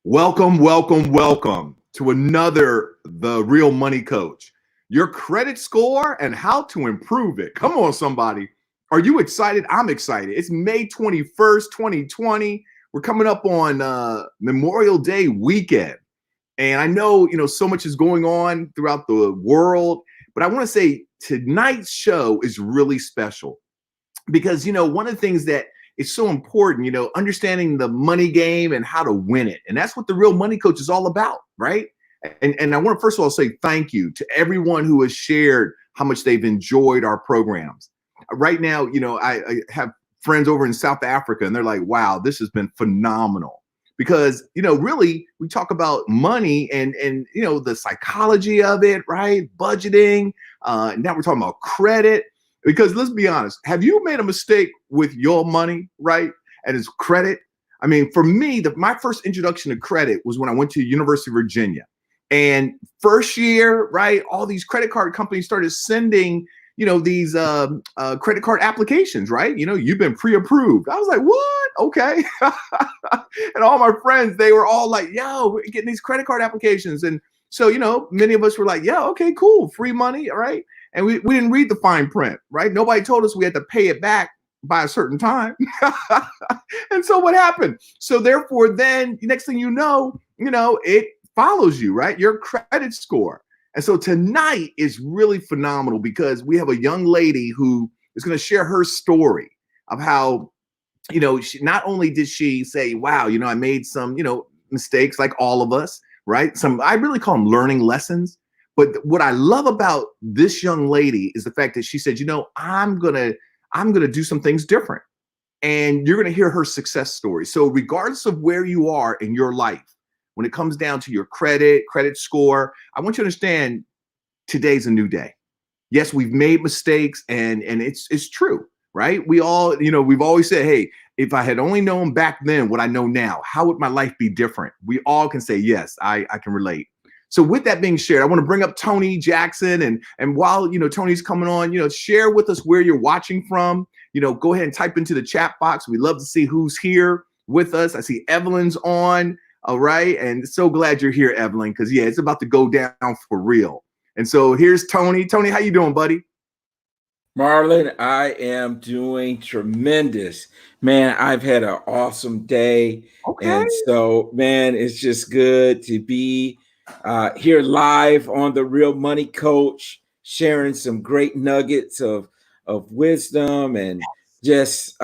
Welcome, welcome, welcome to another The Real Money Coach. Your credit score and how to improve it. Come on, somebody. Are you excited? I'm excited. It's May 21st, 2020. We're coming up on Memorial Day weekend. And I know, so much is going on throughout the world, but I want to say tonight's show is really special because, one of the things that is so important, understanding the money game and how to win it. And that's what the Real Money Coach is all about, right? And I want to first of all say thank you to everyone who has shared how much they've enjoyed our programs. Right now, I have friends over in South Africa and they're like, wow, this has been phenomenal. Because, really, we talk about money and the psychology of it, right? Budgeting. Now we're talking about credit. Because let's be honest, have you made a mistake with your money, right? And it's credit. I mean, for me, my first introduction to credit was when I went to University of Virginia. And first year, right, all these credit card companies started sending, these credit card applications, right? You've been pre-approved. I was like, what? Okay. And all my friends, they were all like, yo, we're getting these credit card applications. And so, many of us were like, yeah, okay, cool. Free money, all right? And we didn't read the fine print, right? Nobody told us we had to pay it back by a certain time. And so what happened? So therefore, then next thing you know, it follows you, right? Your credit score. And so tonight is really phenomenal because we have a young lady who is going to share her story of how, not only did she say, wow, I made some, mistakes like all of us, right? I really call them learning lessons. But what I love about this young lady is the fact that she said, I'm gonna do some things different. And you're gonna hear her success story. So regardless of where you are in your life, when it comes down to your credit score, I want you to understand today's a new day. Yes, we've made mistakes and it's true, right? We all, we've always said, hey, if I had only known back then what I know now, how would my life be different? We all can say, yes, I can relate. So with that being shared, I want to bring up Tony Jackson. And while, Tony's coming on, share with us where you're watching from. Go ahead and type into the chat box. We love to see who's here with us. I see Evelyn's on. All right. And so glad you're here, Evelyn, because, yeah, it's about to go down for real. And so here's Tony. Tony, how you doing, buddy? Marlon, I am doing tremendous. Man, I've had an awesome day. Okay. And so, man, it's just good to be here live on The Real Money Coach, sharing some great nuggets of wisdom and just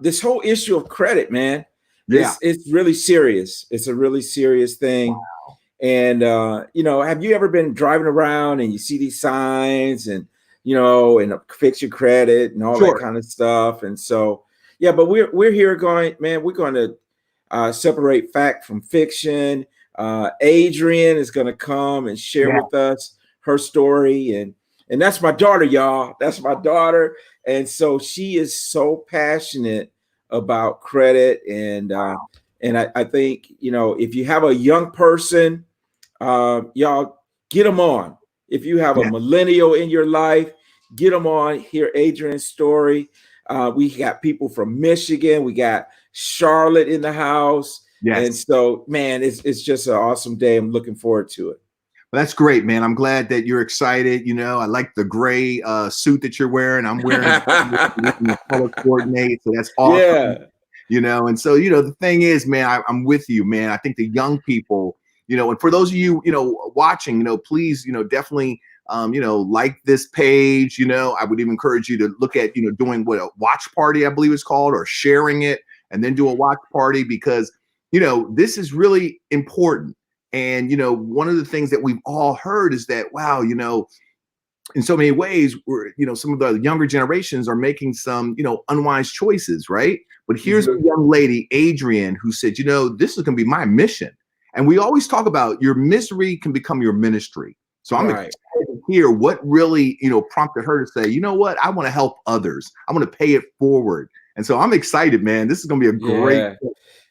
this whole issue of credit, man. Yeah. It's really serious. It's a really serious thing. Wow. And, have you ever been driving around and you see these signs and and fix your credit and all Sure. that kind of stuff. And so, yeah, but we're here going, man, we're going to separate fact from fiction. Adrienne is going to come and share with us her story. And that's my daughter, y'all. That's my daughter. And so she is so passionate about credit. And I think, if you have a young person, y'all get them on. If you have a millennial in your life, get them on, hear Adrienne's story. We got people from Michigan. We got Charlotte in the house. Yes. And so, man, it's just an awesome day. I'm looking forward to it. Well, that's great, man. I'm glad that you're excited. I like the gray suit that you're wearing. I'm wearing the color coordinate. So that's awesome. Yeah. And so, the thing is, man, I'm with you, man. I think the young people, and for those of you, watching, please, definitely, like this page. I would even encourage you to look at, doing what a watch party, I believe it's called, or sharing it and then do a watch party because, this is really important. And, one of the things that we've all heard is that, wow, in so many ways, we're, some of the younger generations are making some, unwise choices, right? But here's a young lady, Adrienne, who said, this is going to be my mission. And we always talk about your misery can become your ministry. So I'm excited to hear what really, prompted her to say, you know what, I want to help others. I want to pay it forward. And so I'm excited, man. This is going to be a great.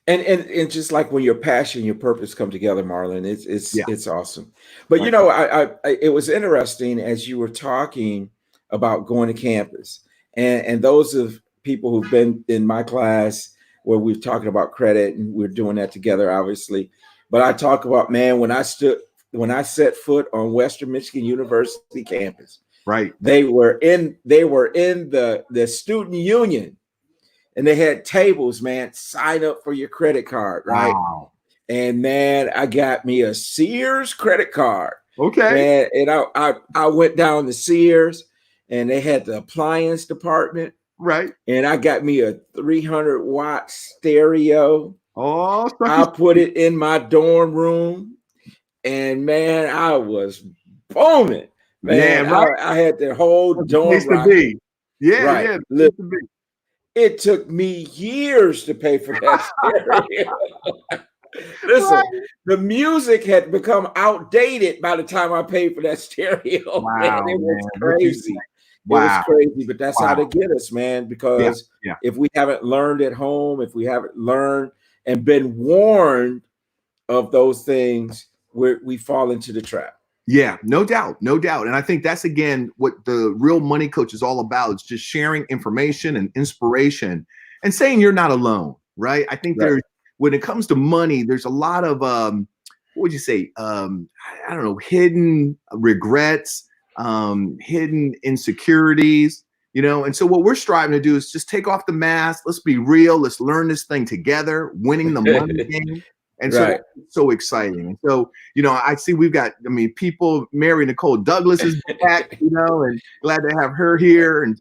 And just like when your passion and your purpose come together, Marlon, it's awesome. But it was interesting as you were talking about going to campus, and those of people who've been in my class where we're talking about credit and we're doing that together, obviously, But I talk about, man, when I set foot on Western Michigan University campus, Right. they were in the student union, and they had tables, man, sign up for your credit card, right? Wow. And man, I got me a Sears credit card. Okay. Man, and I went down to Sears, and they had the appliance department. Right. And I got me a 300-watt stereo. Oh, I put it in my dorm room, and man, I was booming. Man, yeah, right. I had the whole dorm to be. Yeah, right. yeah. Look, it took me years to pay for that stereo. Listen, right. The music had become outdated by the time I paid for that stereo. Wow, man, it was crazy. Wow. It was crazy, but that's how they get us, man. Because yeah. if we haven't learned at home, if we haven't learned and been warned of those things, we fall into the trap. Yeah, no doubt. And I think that's, again, what the Real Money Coach is all about. It's just sharing information and inspiration and saying you're not alone, right? I think there's, when it comes to money, there's a lot of, what would you say? I don't know, hidden regrets, hidden insecurities, and so what we're striving to do is just take off the mask. Let's be real. Let's learn this thing together, winning the money game. And so that's so exciting. And so, I see we've got, people, Mary Nicole Douglas is back, and glad to have her here. And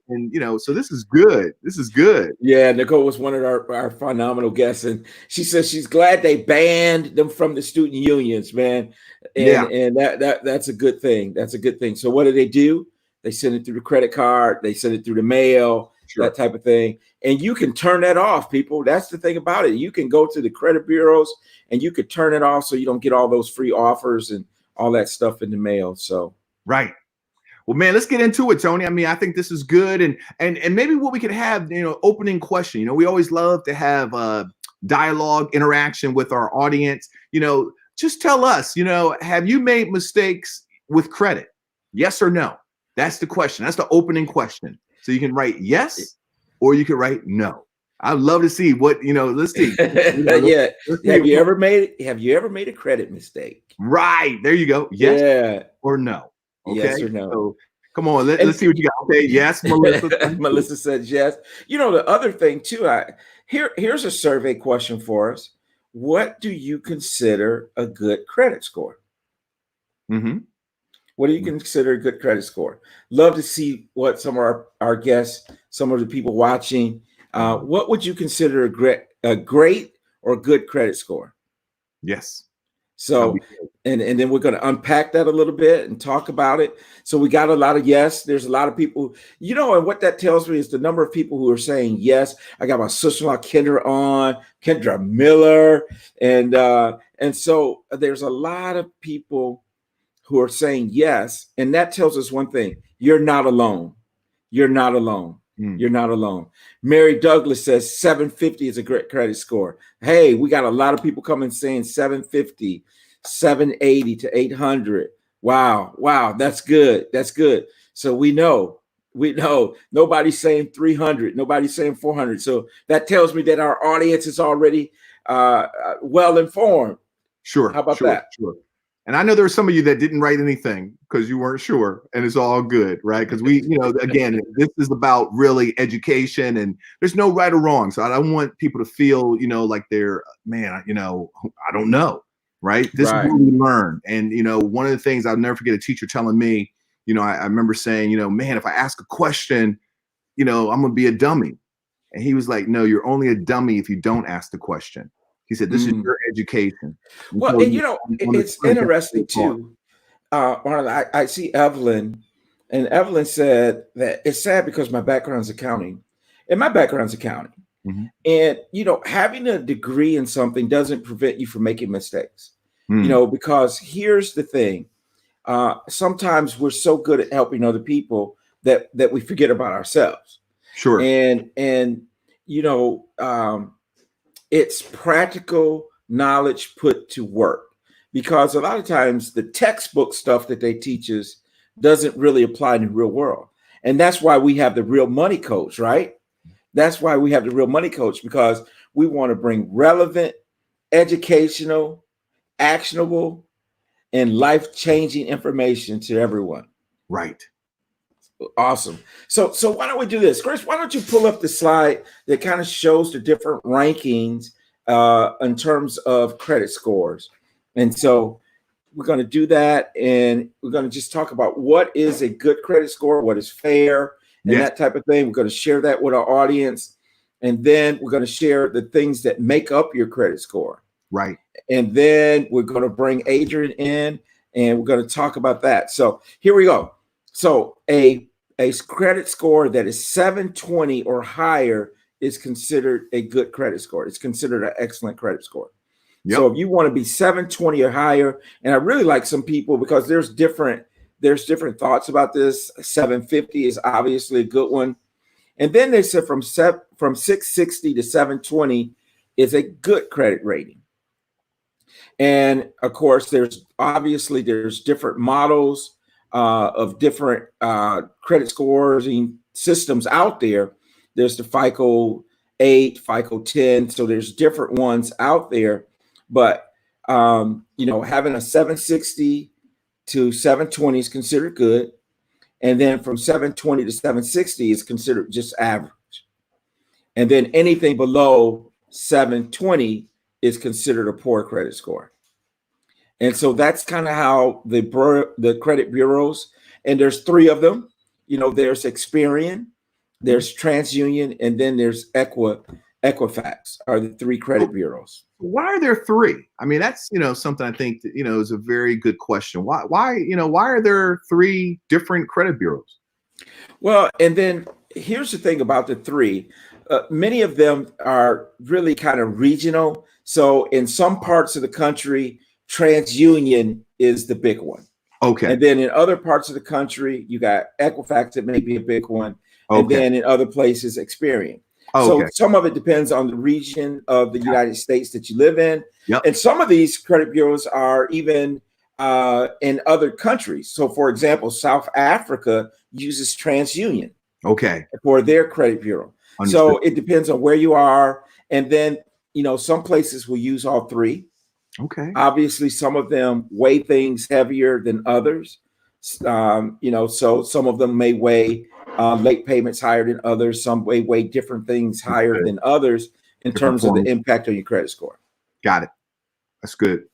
so this is good. This is good. Yeah, Nicole was one of our phenomenal guests. And she says she's glad they banned them from the student unions, man. And that's a good thing. That's a good thing. So what do? They send it through the credit card. They send it through the mail, that type of thing. And you can turn that off, people. That's the thing about it. You can go to the credit bureaus and you could turn it off so you don't get all those free offers and all that stuff in the mail. So right. Well, man, let's get into it, Tony. I think this is good. And maybe what we could have, opening question. We always love to have dialogue, interaction with our audience. Just tell us, have you made mistakes with credit? Yes or no? That's the question. That's the opening question. So you can write yes, or you can write no. I'd love to see what, let's see. Let's see. Have you ever made a credit mistake? Right. There you go. Yes or no. Okay. Yes or no. So, come on. Let's see what you got. Okay. Yes, Melissa. Melissa said yes. The other thing too, here's a survey question for us. What do you consider a good credit score? Mm-hmm. What do you consider a good credit score? Love to see what some of our guests, some of the people watching, what would you consider a great or good credit score? Yes. So, and then we're going to unpack that a little bit and talk about it. So we got a lot of yes. There's a lot of people, and what that tells me is the number of people who are saying yes. I got my sister-in-law Kendra Miller, and so there's a lot of people who are saying yes. And that tells us one thing: you're not alone. You're not alone. You're not alone. Mary Douglas says 750 is a great credit score. Hey, we got a lot of people coming saying 750, 780 to 800. Wow. That's good. So we know nobody's saying 300. Nobody's saying 400. So that tells me that our audience is already well informed. Sure. How about that? Sure. And I know there were some of you that didn't write anything because you weren't sure, and it's all good, right? Because we, again, this is about really education, and there's no right or wrong. So I don't want people to feel, like they're, man, I don't know, right? This is what we learn. And, one of the things I'll never forget a teacher telling me, I remember saying, man, if I ask a question, I'm going to be a dummy. And he was like, no, you're only a dummy if you don't ask the question. He said, this is your education. Well, so, it's interesting too. Arnold, I see Evelyn, and Evelyn said that it's sad because my background is accounting. Mm-hmm. And, having a degree in something doesn't prevent you from making mistakes, because here's the thing. Sometimes we're so good at helping other people that we forget about ourselves. Sure. And it's practical knowledge put to work, because a lot of times the textbook stuff that they teach us doesn't really apply in the real world. And that's why we have the Real Money Coach, right? That's why we have the Real Money Coach, because we want to bring relevant, educational, actionable and life-changing information to everyone. Right. Awesome. So why don't we do this? Chris, why don't you pull up the slide that kind of shows the different rankings in terms of credit scores? And so we're going to do that, and we're going to just talk about what is a good credit score, what is fair, and that type of thing. We're going to share that with our audience, and then we're going to share the things that make up your credit score. Right. And then we're going to bring Adrienne in, and we're going to talk about that. So here we go. So a credit score that is 720 or higher is considered a good credit score. It's considered an excellent credit score. Yep. So if you want to be 720 or higher, and I really like some people because there's different thoughts about this. 750 is obviously a good one. And then they said from 660 to 720 is a good credit rating. And of course, there's different models of different credit scoring systems out there. There's the FICO 8, FICO 10. So there's different ones out there. But, having a 760 to 720 is considered good. And then from 720 to 760 is considered just average. And then anything below 720 is considered a poor credit score. And so that's kind of how the credit bureaus, and there's 3 of them, there's Experian, there's TransUnion, and then there's Equifax are the 3 credit bureaus. Why are there 3? I mean, that's, something I think that, is a very good question. Why are there 3 different credit bureaus? Well, and then here's the thing about the 3. Many of them are really kind of regional. So in some parts of the country, TransUnion is the big one. Okay. And then in other parts of the country, you got Equifax that may be a big one. Okay. And then in other places, Experian. So some of it depends on the region of the United States that you live in. Yep. And some of these credit bureaus are even in other countries. So for example, South Africa uses TransUnion for their credit bureau. Understood. So it depends on where you are. And then, some places will use all 3. Okay. Obviously, some of them weigh things heavier than others. So some of them may weigh late payments higher than others. Some may weigh different things higher than others in terms of the impact on your credit score. Got it. That's good.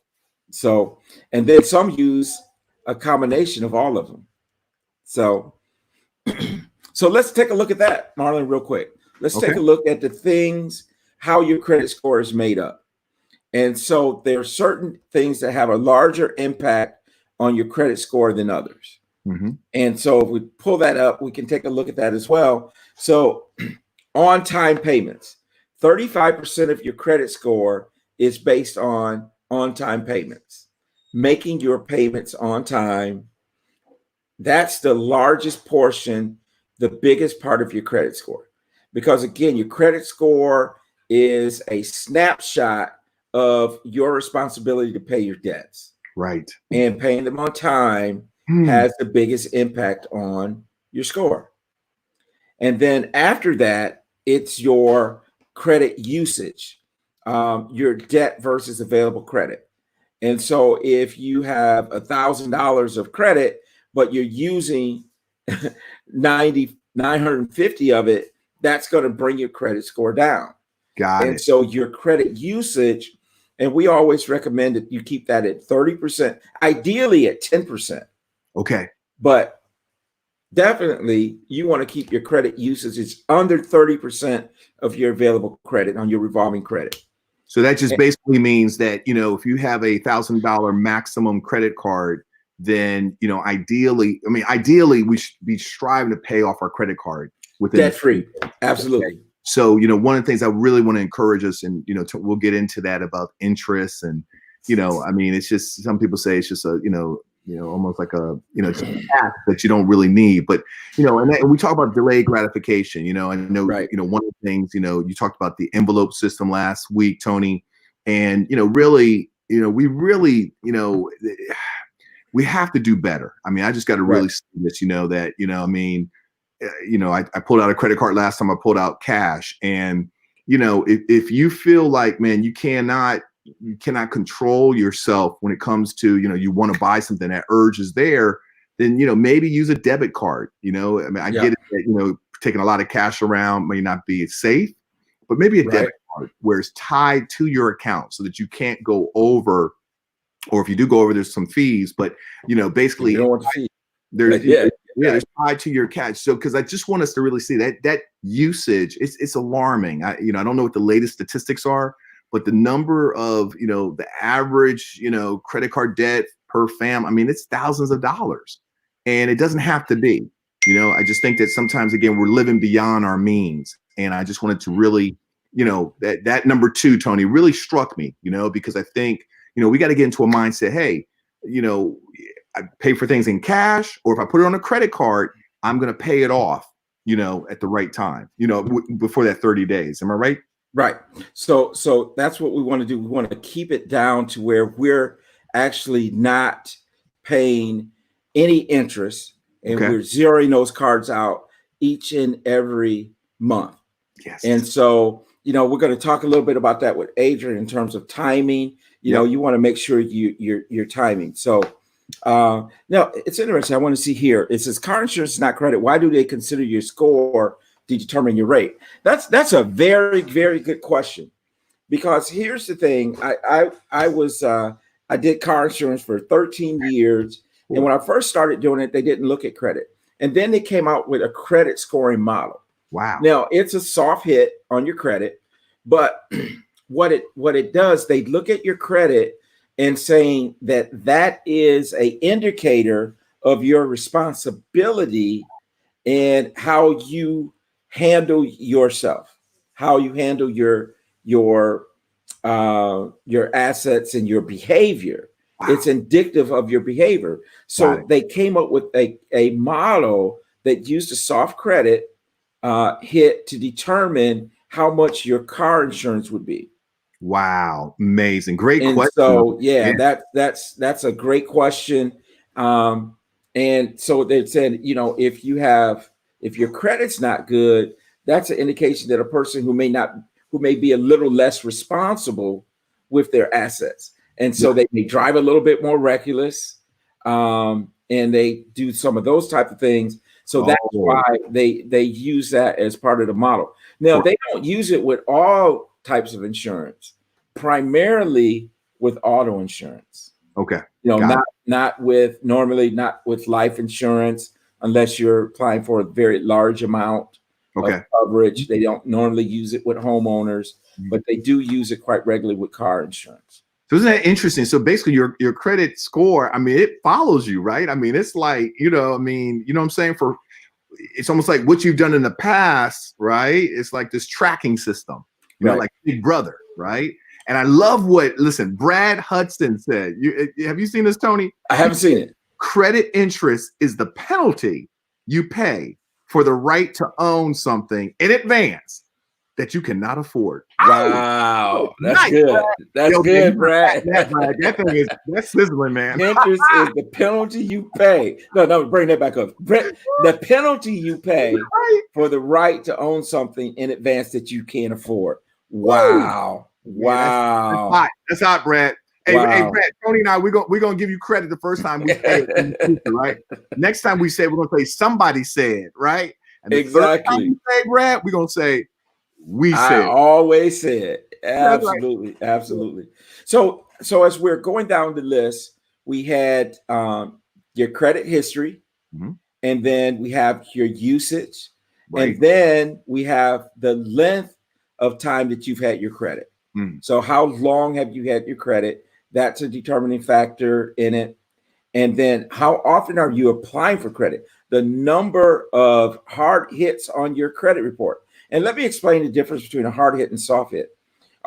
So, and then some use a combination of all of them. So, so let's take a look at that, Marlon, real quick. Let's take a look at the things, how your credit score is made up. And so there are certain things that have a larger impact on your credit score than others. Mm-hmm. And so if we pull that up, we can take a look at that as well. So on-time payments, 35% of your credit score is based on on-time payments. Making your payments on time, that's the largest portion, the biggest part of your credit score. Because again, your credit score is a snapshot of your responsibility to pay your debts. Right. And paying them on time has the biggest impact on your score. And then after that, it's your credit usage, your debt versus available credit. And so if you have $1,000 of credit, but you're using 950 of it, that's going to bring your credit score down. Got it. And so your credit usage, and we always recommend that you keep that at 30%, ideally at 10%. Okay. But definitely you want to keep your credit usage. It's under 30% of your available credit on your revolving credit. So that just basically means that, if you have a $1,000 maximum credit card, then, ideally we should be striving to pay off our credit card within debt free. Absolutely. Okay. So, one of the things I really want to encourage us, and, we'll get into that about interest and, it's just, some people say it's just a, almost like a, just a tax that you don't really need. But, and we talk about delayed gratification, I know, right. One of the things, you talked about the envelope system last week, Tony, and, really, we really, we have to do better. I mean, I just got to really say this, that, I pulled out a credit card last time. I pulled out cash, and if you feel like, man, you cannot you cannot control yourself when it comes to, you want to buy something, that urge is there, then, maybe use a debit card. I mean, I get it that, taking a lot of cash around may not be safe, but maybe a debit card where it's tied to your account so that you can't go over, or if you do go over, there's some fees, but, basically you don't want to see. there's, there's tied to your cash. So, because I just want us to really see that usage, it's alarming. I don't know what the latest statistics are, but the number of, the average, credit card debt per I mean, it's thousands of dollars, and it doesn't have to be. I just think that sometimes, again, we're living beyond our means, and I just wanted to really, that number 2, Tony, really struck me, because I think, we got to get into a mindset. Hey, I pay for things in cash, or if I put it on a credit card, I'm going to pay it off, at the right time, before that 30 days. Am I right? Right. So that's what we want to do. We want to keep it down to where we're actually not paying any interest, and we're zeroing those cards out each and every month. Yes. And so, we're going to talk a little bit about that with Adrienne in terms of timing. You want to make sure you're timing. So now it's interesting. I want to see here. It says car insurance is not credit. Why do they consider your score to determine your rate? That's a very, very good question, because here's the thing. I did car insurance for 13 years. And when I first started doing it, they didn't look at credit. And then they came out with a credit scoring model. Wow. Now it's a soft hit on your credit, but what it does, they look at your credit and saying that is a indicator of your responsibility and how you handle yourself, how you handle your assets and your behavior. Wow. It's indicative of your behavior. So they came up with a model that used a soft credit hit to determine how much your car insurance would be. Wow, amazing, great question. So that's a great question. And so they said, if your credit's not good, that's an indication that a person who may be a little less responsible with their assets. And so they may drive a little bit more reckless, and they do some of those type of things. So that's why they use that as part of the model. Now, they don't use it with all types of insurance, primarily with auto insurance. Okay. Not with life insurance, unless you're applying for a very large amount of coverage. They don't normally use it with homeowners, but they do use it quite regularly with car insurance. So isn't that interesting? So basically your credit score, I mean, it follows you, right? I mean, it's like, what I'm saying? It's almost like what you've done in the past, right? It's like this tracking system, like Big Brother, right? And I love Brad Hudson said. Have you seen this, Tony? I haven't seen it. Credit interest is the penalty you pay for the right to own something in advance that you cannot afford. Wow, that's nice, good. Brad. That's good, Brad. That's sizzling, man. Interest is the penalty you pay. No, bring that back up. The penalty you pay for the right to own something in advance that you can't afford. Wow. Wow. That's hot, Brad. Hey, Brad, Tony and I, we're gonna give you credit the first time we say it in the future, right? Next time we say it, we're gonna say somebody said, right? And the third time we say, Brad, we're gonna say we said. I always said. Absolutely, right. Absolutely. So as we're going down the list, we had your credit history, and then we have your usage, and then we have the length of time that you've had your credit. So how long have you had your credit? That's a determining factor in it. And then how often are you applying for credit? The number of hard hits on your credit report. And let me explain the difference between a hard hit and soft hit.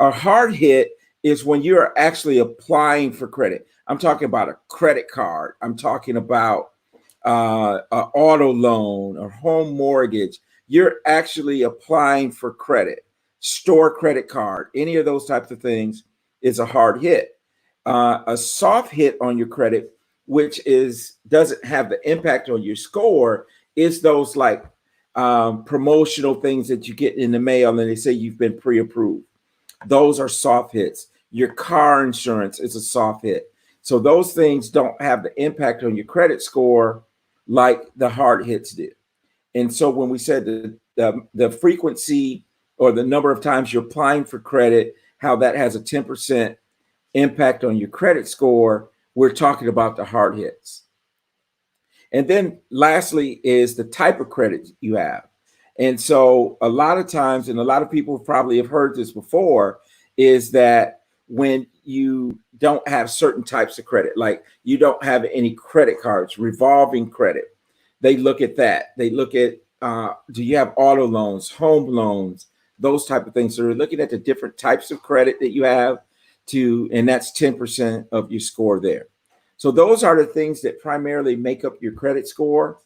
A hard hit is when you're actually applying for credit. I'm talking about a credit card. I'm talking about an auto loan or home mortgage. You're actually applying for credit. Store credit card, any of those types of things is a hard hit. A soft hit on your credit, which doesn't have the impact on your score, is those like promotional things that you get in the mail and they say you've been pre-approved. Those are soft hits. Your car insurance is a soft hit. So those things don't have the impact on your credit score like the hard hits did. And so when we said the frequency or the number of times you're applying for credit, how that has a 10% impact on your credit score, we're talking about the hard hits. And then lastly is the type of credit you have. And so a lot of times, and a lot of people probably have heard this before, is that when you don't have certain types of credit, like you don't have any credit cards, revolving credit, they look at that. They look at, do you have auto loans, home loans, those type of things. So they're looking at the different types of credit that you have and that's 10% of your score there. So those are the things that primarily make up your credit score.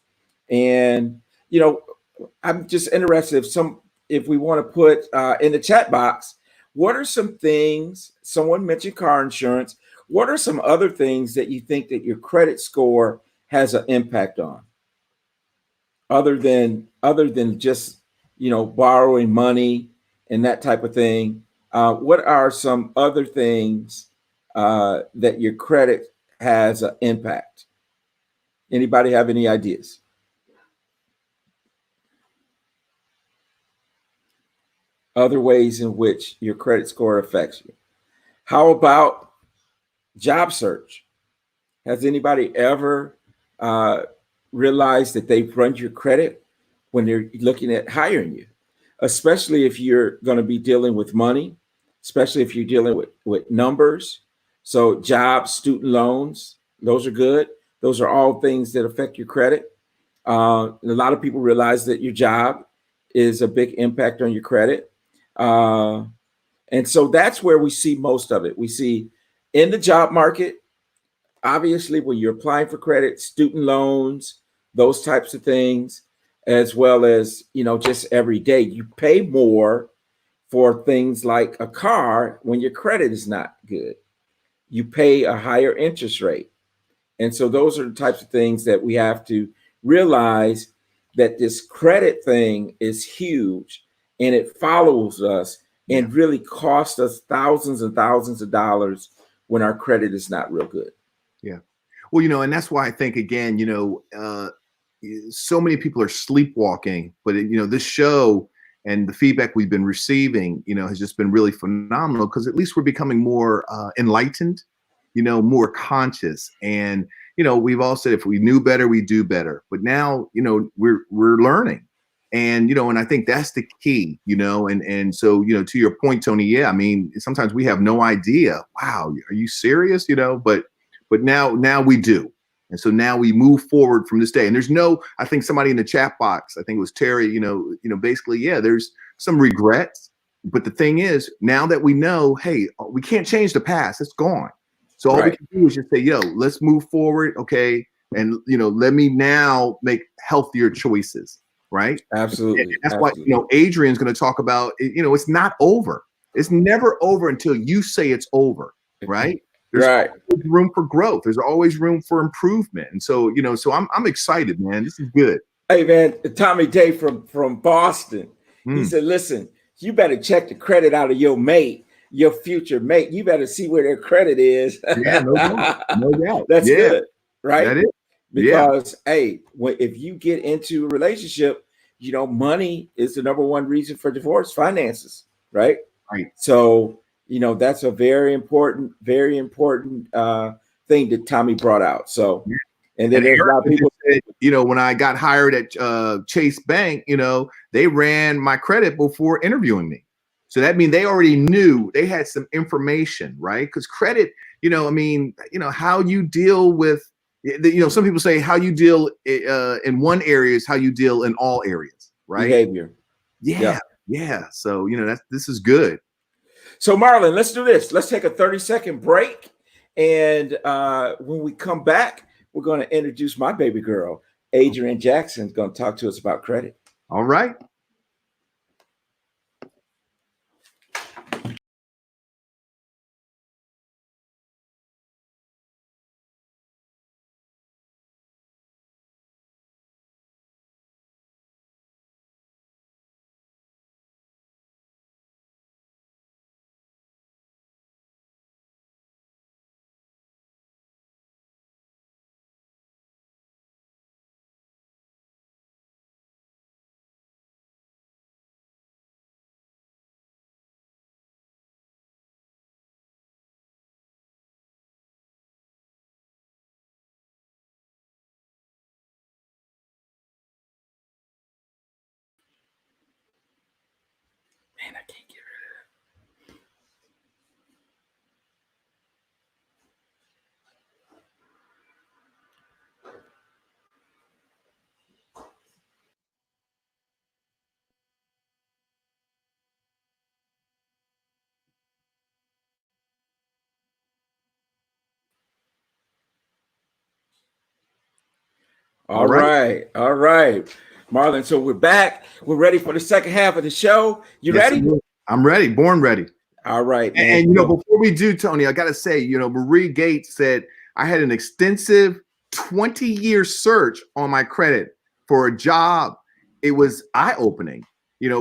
And, I'm just interested if we want to put in the chat box, what are some things, someone mentioned car insurance, what are some other things that you think that your credit score has an impact on other than just, borrowing money and that type of thing? What are some other things that your credit has an impact? Anybody have any ideas? Other ways in which your credit score affects you. How about job search? Has anybody ever realized that they've run your credit when they're looking at hiring you? Especially if you're going to be dealing with money, especially if you're dealing with numbers. So jobs, student loans, those are good. Those are all things that affect your credit. A lot of people realize that your job is a big impact on your credit. And so that's where we see most of it. We see in the job market, obviously, when you're applying for credit, student loans, those types of things, as well as, just every day, you pay more for things like a car when your credit is not good. You pay a higher interest rate. And so those are the types of things that we have to realize, that this credit thing is huge and it follows us and really costs us thousands and thousands of dollars when our credit is not real good. Yeah. Well, and that's why I think, again, so many people are sleepwalking, but this show and the feedback we've been receiving, has just been really phenomenal, because at least we're becoming more enlightened, more conscious. And, we've all said, if we knew better, we do better. But now, we're learning. And, and I think that's the key, and so, to your point, Tony, yeah, I mean, sometimes we have no idea. Wow, are you serious? But now we do. And so now we move forward from this day. And I think somebody in the chat box, I think it was Terry, basically, yeah, there's some regrets. But the thing is, now that we know, hey, we can't change the past, it's gone. So all we can do is just say, yo, let's move forward. Okay. And, let me now make healthier choices. Right. Absolutely. And that's why, Adrienne's going to talk about, it's not over. It's never over until you say it's over. Right. There's always room for growth. There's always room for improvement. And so, so I'm excited, man. This is good. Hey, man, Tommy Day from Boston. He said, listen, you better check the credit out of your mate, your future mate. You better see where their credit is. Yeah, no doubt. No doubt. That's good, right? That is. Because, hey, if you get into a relationship, money is the number one reason for divorce, finances, right? Right. So, that's a very important thing that Tommy brought out. So, and then there's a lot of people said, when I got hired at Chase Bank, they ran my credit before interviewing me. So that means they already knew, they had some information, right? Because credit, how you deal with, some people say how you deal in one area is how you deal in all areas, right? Behavior. Yeah. So, this is good. So Marlon, let's do this. Let's take a 30-second break. And when we come back, we're going to introduce my baby girl, Adrienne Jackson, is going to talk to us about credit. All right. Man, I can't get All right. All right. Marlon, so we're back. We're ready for the second half of the show. You Yes, ready? I'm ready. Born ready. All right, man. And before we do, Tony, I got to say, Marie Gates said I had an extensive 20-year search on my credit for a job. It was eye-opening.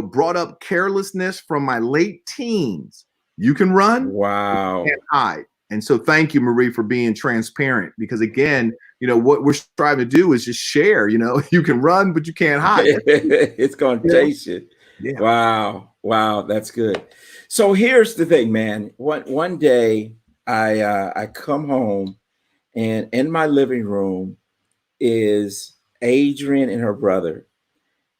Brought up carelessness from my late teens. You can run. Wow. You can't hide. And so thank you, Marie, for being transparent, because again, what we're striving to do is just share. You can run, but you can't hide. It's going to chase you. Yeah. Wow. That's good. So here's the thing, man. One day I come home, and in my living room is Adrienne and her brother,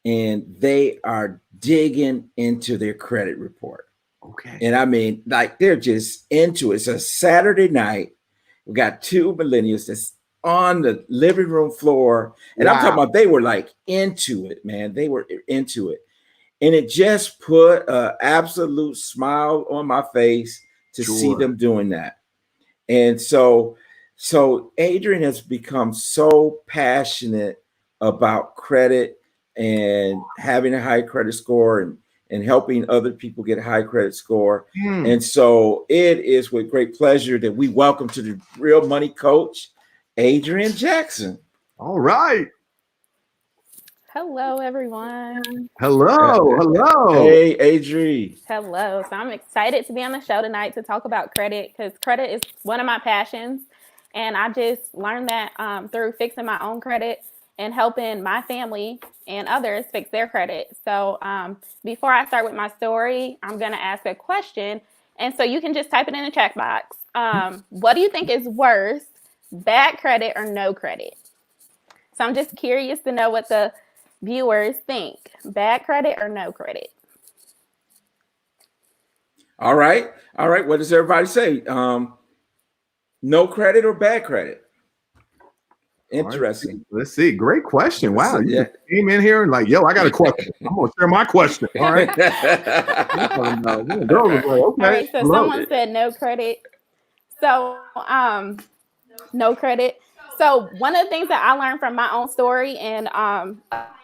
and they are digging into their credit report. Okay. And I mean, like, they're just into it. It's a Saturday night. We got two millennials that's on the living room floor. And I'm talking about, they were like into it, man. They were into it. And it just put an absolute smile on my face to see them doing that. And so Adrienne has become so passionate about credit and having a high credit score and helping other people get a high credit score. And so it is with great pleasure that we welcome to the Real Money Coach, Adrienne Jackson. All right. Hello, everyone. Hello. Hey, Adrienne. Hello. So I'm excited to be on the show tonight to talk about credit, because credit is one of my passions. And I just learned that through fixing my own credit and helping my family and others fix their credit. So before I start with my story, I'm going to ask a question. And so you can just type it in the chat box. What do you think is worse, bad credit or no credit? So I'm just curious to know what the viewers think. Bad credit or no credit? All right. What does everybody say? No credit or bad credit? Interesting. Right. Let's see. Great question. Wow. You came in here and like, yo, I got a question. I'm going to share my question. All right. All right. So someone said no credit. So no credit. So one of the things that I learned from my own story and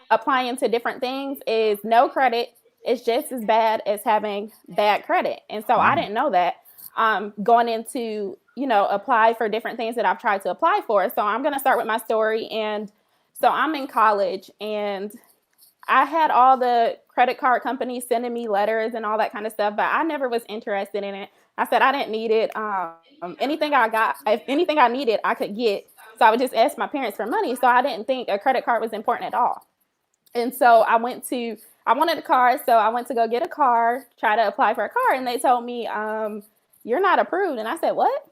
applying to different things is no credit is just as bad as having bad credit. And so I didn't know that going into, apply for different things that I've tried to apply for. So I'm going to start with my story. And so I'm in college, and I had all the credit card companies sending me letters and all that kind of stuff, but I never was interested in it. I said I didn't need it. Anything I needed, I could get. So I would just ask my parents for money. So I didn't think a credit card was important at all. And so I wanted a car. So I went to go get a car, try to apply for a car. And they told me, you're not approved. And I said, what?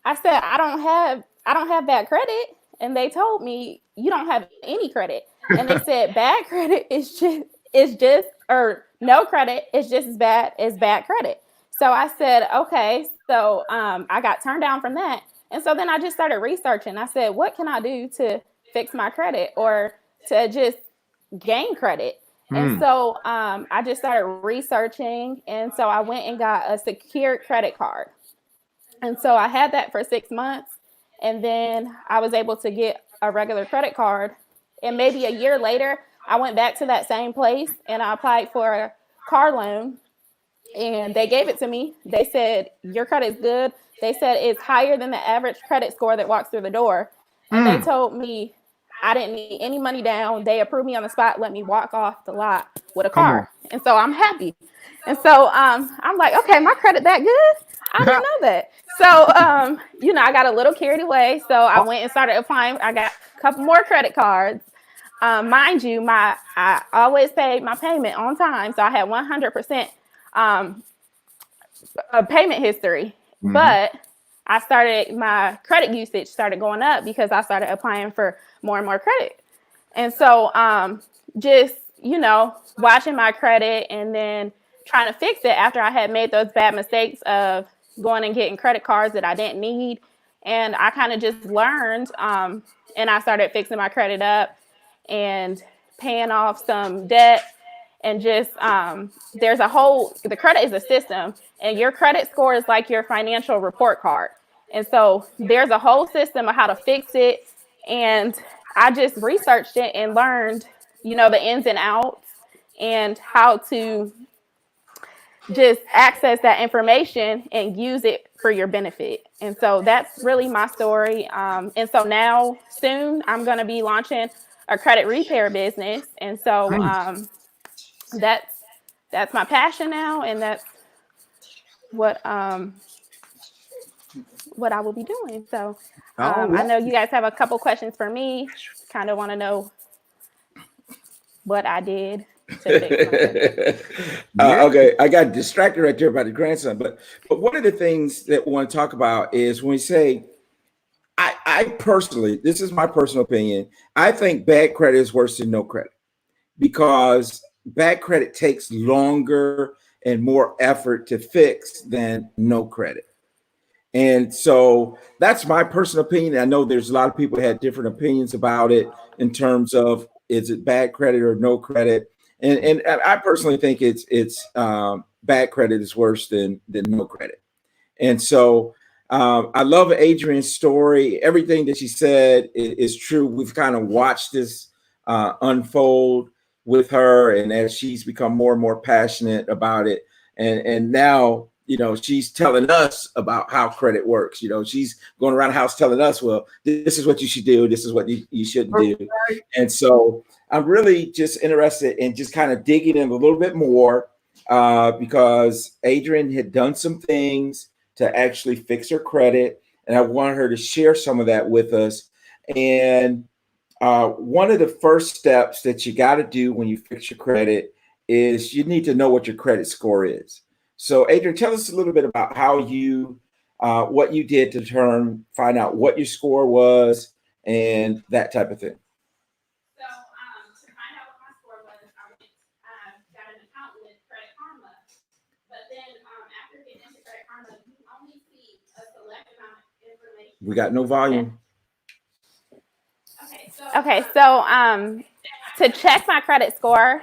I said, I don't have bad credit. And they told me, you don't have any credit. And they said, bad credit is just, or no credit is just as bad as bad credit. So I said, okay. So I got turned down from that. And so then I just started researching. I said, what can I do to fix my credit or to just gain credit? And so I just started researching. And so I went and got a secured credit card. And so I had that for 6 months. And then I was able to get a regular credit card. And maybe a year later, I went back to that same place and I applied for a car loan. And they gave it to me. They said, your credit is good. They said it's higher than the average credit score that walks through the door. And they told me I didn't need any money down. They approved me on the spot, let me walk off the lot with a car. And so I'm happy. And so I'm like, okay, my credit that good? I didn't know that. So, I got a little carried away. So I went and started applying. I got a couple more credit cards. Mind you, I always paid my payment on time. So I had 100% payment history. But my credit usage started going up because I started applying for more and more credit. And so just, watching my credit and then trying to fix it after I had made those bad mistakes of going and getting credit cards that I didn't need. And I kind of just learned, and I started fixing my credit up and paying off some debt. And just the credit is a system, and your credit score is like your financial report card. And so there's a whole system of how to fix it. And I just researched it and learned, the ins and outs and how to just access that information and use it for your benefit. And so that's really my story. And so now soon I'm going to be launching a credit repair business. And so that's my passion now. And that's what I will be doing. So I know you guys have a couple questions for me. Kind of want to know what I did. Okay, I got distracted right there by the grandson, but one of the things that we want to talk about is when we say, I personally, this is my personal opinion, I think bad credit is worse than no credit, because bad credit takes longer and more effort to fix than no credit. And so that's my personal opinion. I know there's a lot of people that had different opinions about it in terms of, is it bad credit or no credit? And I personally think it's bad credit is worse than no credit. And so I love Adrienne's story. Everything that she said is true. We've kind of watched this unfold with her, and as she's become more and more passionate about it, and now she's telling us about how credit works. She's going around the house telling us, well, this is what you should do, this is what you shouldn't do. And so I'm really just interested in just kind of digging in a little bit more because Adrienne had done some things to actually fix her credit, and I want her to share some of that with us. And one of the first steps that you got to do when you fix your credit is you need to know what your credit score is. So Adrienne, tell us a little bit about how what you did to find out what your score was and that type of thing. So to find out what my score was, I got an account with Credit Karma. But then after getting into Credit Karma, you only see a select amount of information. We got no volume. Okay, so to check my credit score,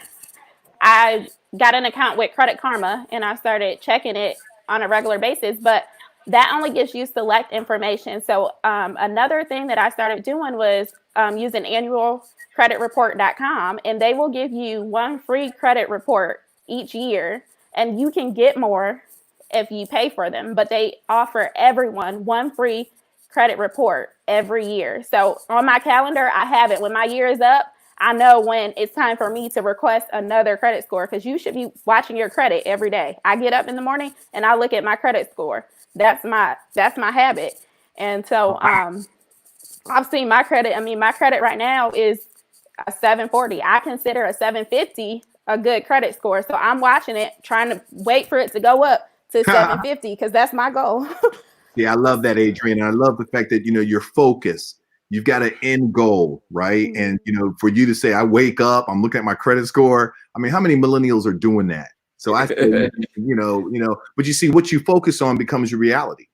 I got an account with Credit Karma and I started checking it on a regular basis, but that only gives you select information. So another thing that I started doing was using annualcreditreport.com, and they will give you one free credit report each year, and you can get more if you pay for them, but they offer everyone one free credit report every year. So on my calendar, I have it. When my year is up, I know when it's time for me to request another credit score, because you should be watching your credit every day. I get up in the morning and I look at my credit score. That's my habit. And so I've seen my credit. I mean, my credit right now is a 740. I consider a 750 a good credit score. So I'm watching it, trying to wait for it to go up to 750 because that's my goal. Yeah, I love that, Adrienne. And I love the fact that, you're focused. You've got an end goal, right? And, for you to say, I wake up, I'm looking at my credit score. I mean, how many millennials are doing that? So I feel, but you see, what you focus on becomes your reality.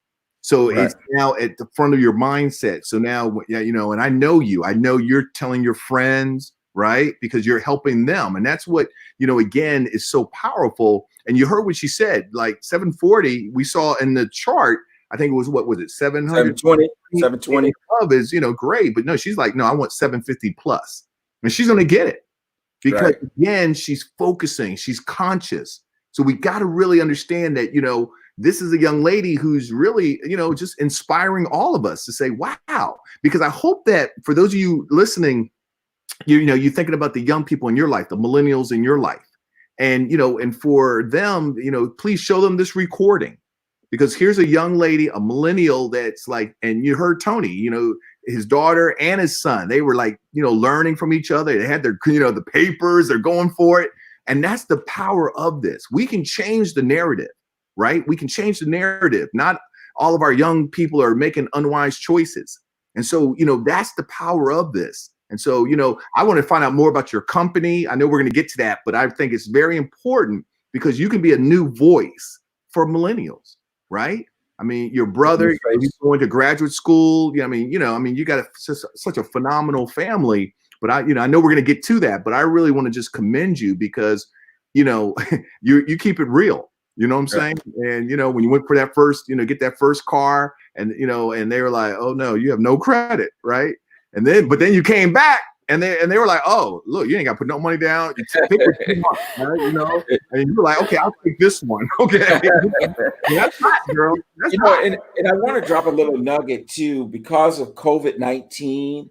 So it's now at the front of your mindset. So now, and I know you're telling your friends, right? Because you're helping them. And that's what, again, is so powerful. And you heard what she said, like 740, we saw in the chart, I think it was, what was it? 720 Club is, great. But no, she's like, no, I want 750 plus. And she's going to get it because again, she's focusing, she's conscious. So we got to really understand that, this is a young lady who's really, just inspiring all of us to say, wow, because I hope that for those of you listening, you're thinking about the young people in your life, the millennials in your life. And, and for them, please show them this recording. Because here's a young lady, a millennial that's like, and you heard Tony, his daughter and his son, they were like, learning from each other. They had their, the papers, they're going for it. And that's the power of this. We can change the narrative, right? We can change the narrative. Not all of our young people are making unwise choices. And so, that's the power of this. And so, I want to find out more about your company. I know we're going to get to that, but I think it's very important because you can be a new voice for millennials, right? I mean, your brother, he's going to graduate school. I mean, you got such a phenomenal family. But I know we're going to get to that. But I really want to just commend you because, you keep it real. You know what I'm saying? And, when you went for that first, get that first car and, and they were like, oh, no, you have no credit. Right. But then you came back and they were like, oh, look, you ain't got to put no money down. Right? And you were like, okay, I'll take this one. Okay. That's hot, girl. That's hot. And I want to drop a little nugget too, because of COVID-19.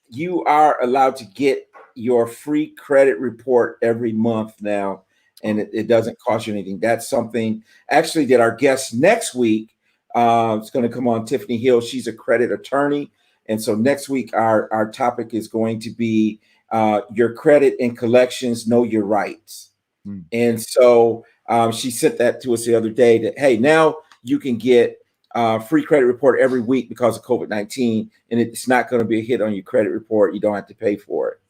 You are allowed to get your free credit report every month now, and it doesn't cost you anything. That's something actually that our guest next week is going to come on, Tiffany Hill. She's a credit attorney. And so next week, our topic is going to be your credit and collections, know your rights. And so she sent that to us the other day that, hey, now you can get free credit report every week because of COVID-19, and it's not going to be a hit on your credit report. You don't have to pay for it.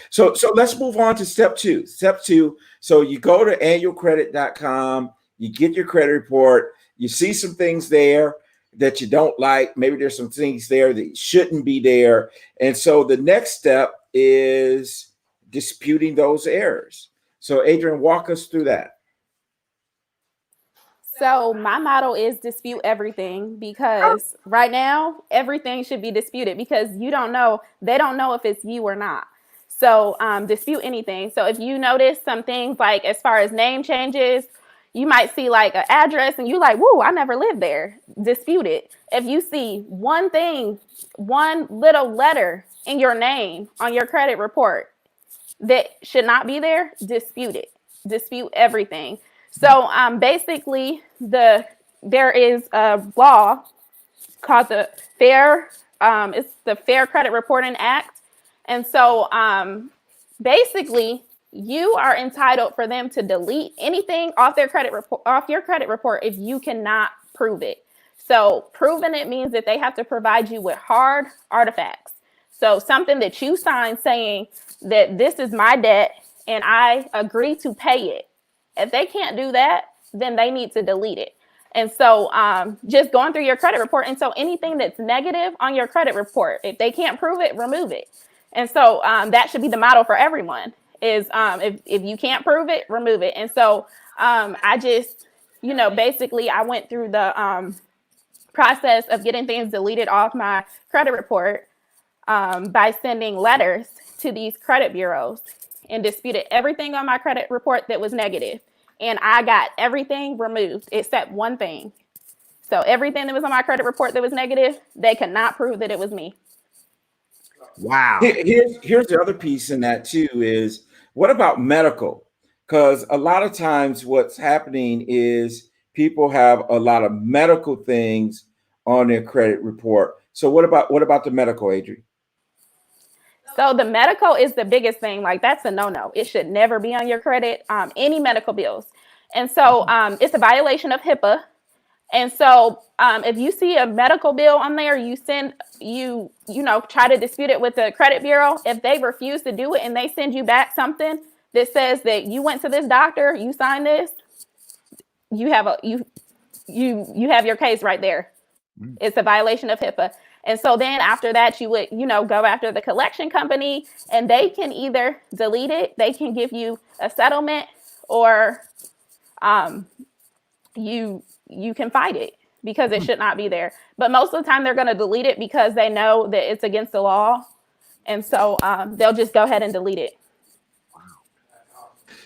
So let's move on to step two. Step two. So you go to annualcredit.com, you get your credit report, you see some things there that you don't like. Maybe there's some things there that shouldn't be there. And so the next step is disputing those errors. So Adrienne, walk us through that. So my motto is dispute everything, because right now everything should be disputed because they don't know if it's you or not. So dispute anything. So if you notice some things like as far as name changes, you might see like an address and you like, whoa, I never lived there. Dispute it. If you see one thing, one little letter in your name on your credit report that should not be there, dispute it. Dispute everything. So basically, there is a law called the Fair Credit Reporting Act. And so basically, you are entitled for them to delete anything off your credit report if you cannot prove it. So proving it means that they have to provide you with hard artifacts. So something that you sign saying that this is my debt and I agree to pay it. If they can't do that, then they need to delete it. And so just going through your credit report. And so anything that's negative on your credit report, if they can't prove it, remove it. And so that should be the motto for everyone is if you can't prove it, remove it. And so I just, basically I went through the process of getting things deleted off my credit report by sending letters to these credit bureaus and disputed everything on my credit report that was negative. And I got everything removed except one thing. So everything that was on my credit report that was negative, they could not prove that it was me. Wow. Here's the other piece in that too is, what about medical? Because a lot of times what's happening is people have a lot of medical things on their credit report. So what about the medical, Adrienne? So the medical is the biggest thing. Like that's a no-no. It should never be on your credit, any medical bills. And so it's a violation of HIPAA. And so if you see a medical bill on there, you try to dispute it with the credit bureau. If they refuse to do it and they send you back something that says that you went to this doctor, you signed this, you have your case right there. It's a violation of HIPAA. And so then after that, you would, go after the collection company and they can either delete it, they can give you a settlement, or you can fight it because it should not be there. But most of the time they're going to delete it because they know that it's against the law. And so they'll just go ahead and delete it.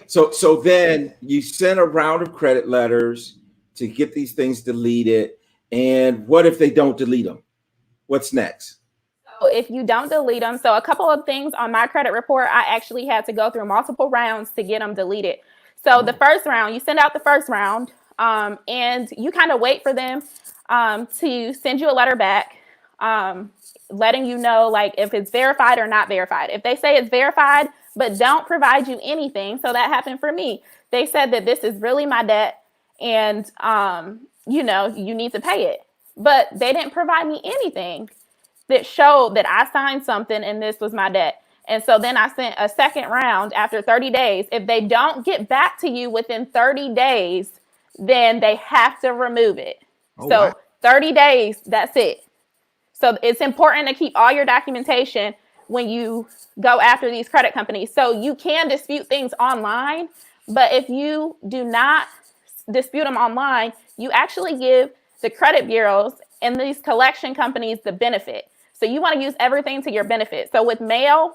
So then you send a round of credit letters to get these things deleted. And what if they don't delete them? What's next? So if you don't delete them, so a couple of things on my credit report, I actually had to go through multiple rounds to get them deleted. So the first round, you send out the first round and you kind of wait for them to send you a letter back letting you know like if it's verified or not verified. If they say it's verified but don't provide you anything, so that happened for me. They said that this is really my debt and you need to pay it. But they didn't provide me anything that showed that I signed something and this was my debt. And so then I sent a second round after 30 days. If they don't get back to you within 30 days, then they have to remove it. Oh, So wow. 30 days, that's it. So it's important to keep all your documentation when you go after these credit companies. So you can dispute things online, but if you do not dispute them online, you actually give the credit bureaus and these collection companies the benefit. So you want to use everything to your benefit. So with mail,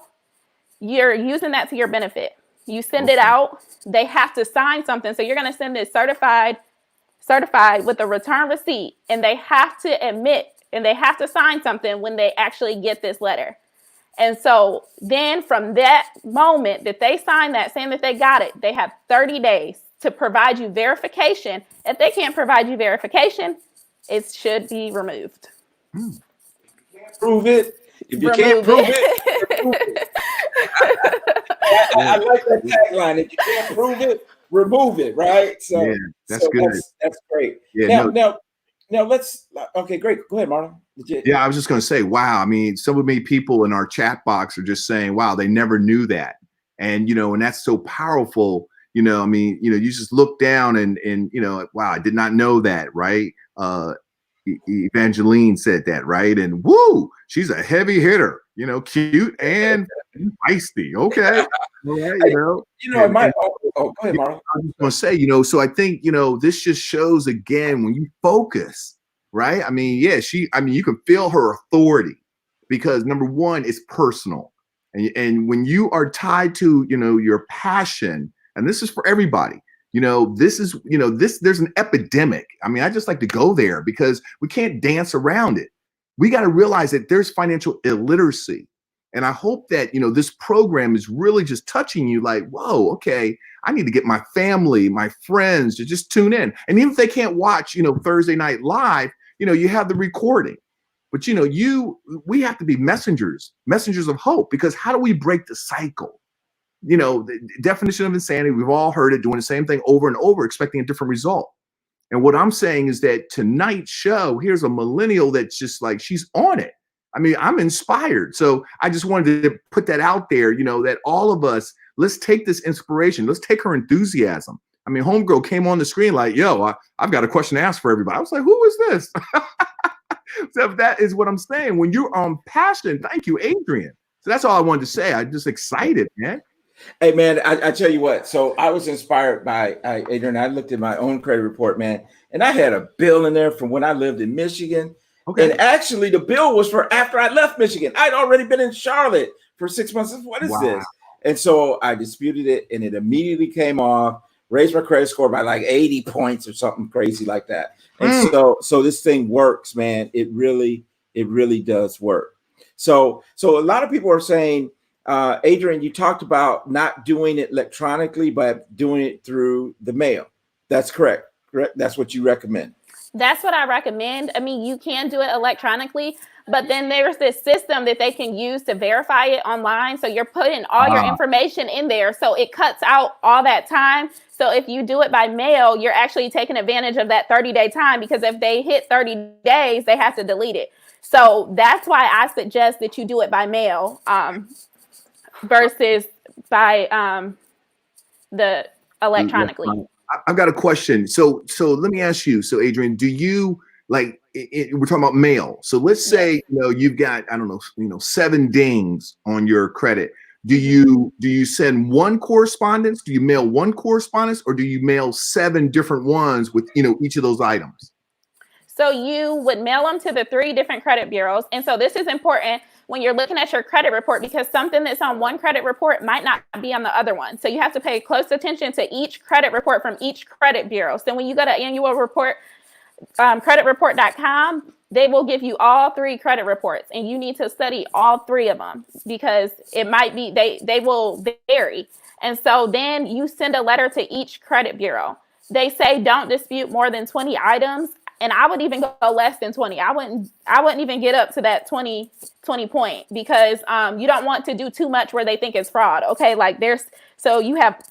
you're using that to your benefit. You send it out, they have to sign something. So you're going to send it certified with a return receipt, and they have to admit and they have to sign something when they actually get this letter. And so then from that moment that they sign that saying that they got it, they have 30 days to provide you verification. If they can't provide you verification, it should be removed. Prove it. If you can't prove it, I like that tagline. If you can't prove it, remove it. Right. So yeah, that's good. That's great. Yeah, now let's. Okay, great. Go ahead, Marlon. Yeah, I was just going to say, wow. I mean, so many people in our chat box are just saying, wow, they never knew that. And, and that's so powerful. I mean, you just look down and wow, I did not know that. Right. Evangeline said that. Right. And woo, she's a heavy hitter, cute and feisty. Okay. Go ahead, Marlon. I was going to say, so I think, this just shows again, when you focus, right? I mean, yeah, you can feel her authority because number one, it's personal. And when you are tied to, your passion, and this is for everybody, there's an epidemic. I mean, I just like to go there because we can't dance around it. We got to realize that there's financial illiteracy. And I hope that, this program is really just touching you like, whoa, okay, I need to get my family, my friends to just tune in. And even if they can't watch, Thursday Night Live, you have the recording. But, we have to be messengers of hope, because how do we break the cycle? The definition of insanity, we've all heard it, doing the same thing over and over, expecting a different result. And what I'm saying is that tonight's show, here's a millennial that's just like, she's on it. I mean, I'm inspired. So I just wanted to put that out there, that all of us, let's take this inspiration. Let's take her enthusiasm. I mean, homegirl came on the screen like, yo, I've got a question to ask for everybody. I was like, who is this? So that is what I'm saying. When you're on passion, thank you, Adrienne. So that's all I wanted to say. I'm just excited, man. Hey, man, I tell you what. So I was inspired by Adrienne. I looked at my own credit report, man, and I had a bill in there from when I lived in Michigan. Okay. And actually, the bill was for after I left Michigan. I'd already been in Charlotte for 6 months. What is this? And so I disputed it, and it immediately came off, raised my credit score by like 80 points or something crazy like that. And so this thing works, man. It really does work. So a lot of people are saying, Adrienne, you talked about not doing it electronically, but doing it through the mail. That's correct. Correct. That's what you recommend. That's what I recommend. I mean, you can do it electronically, but then there's this system that they can use to verify it online. So you're putting all your information in there. So it cuts out all that time. So if you do it by mail, you're actually taking advantage of that 30-day time, because if they hit 30 days, they have to delete it. So that's why I suggest that you do it by mail versus by the electronically. I've got a question. So let me ask you. So Adrienne, do you like? We're talking about mail. So let's say you've got 7 dings on your credit. Do you send one correspondence? Do you mail one correspondence, or do you mail 7 different ones with each of those items? So you would mail them to the 3 different credit bureaus. And so this is important when you're looking at your credit report, because something that's on one credit report might not be on the other one. So you have to pay close attention to each credit report from each credit bureau. So when you go to annual report, creditreport.com, they will give you all 3 credit reports, and you need to study all 3 of them, because it might be, they will vary. And so then you send a letter to each credit bureau. They say don't dispute more than 20 items. And I would even go less than 20. I wouldn't even get up to that 20 point, because you don't want to do too much where they think it's fraud. Okay, like so you have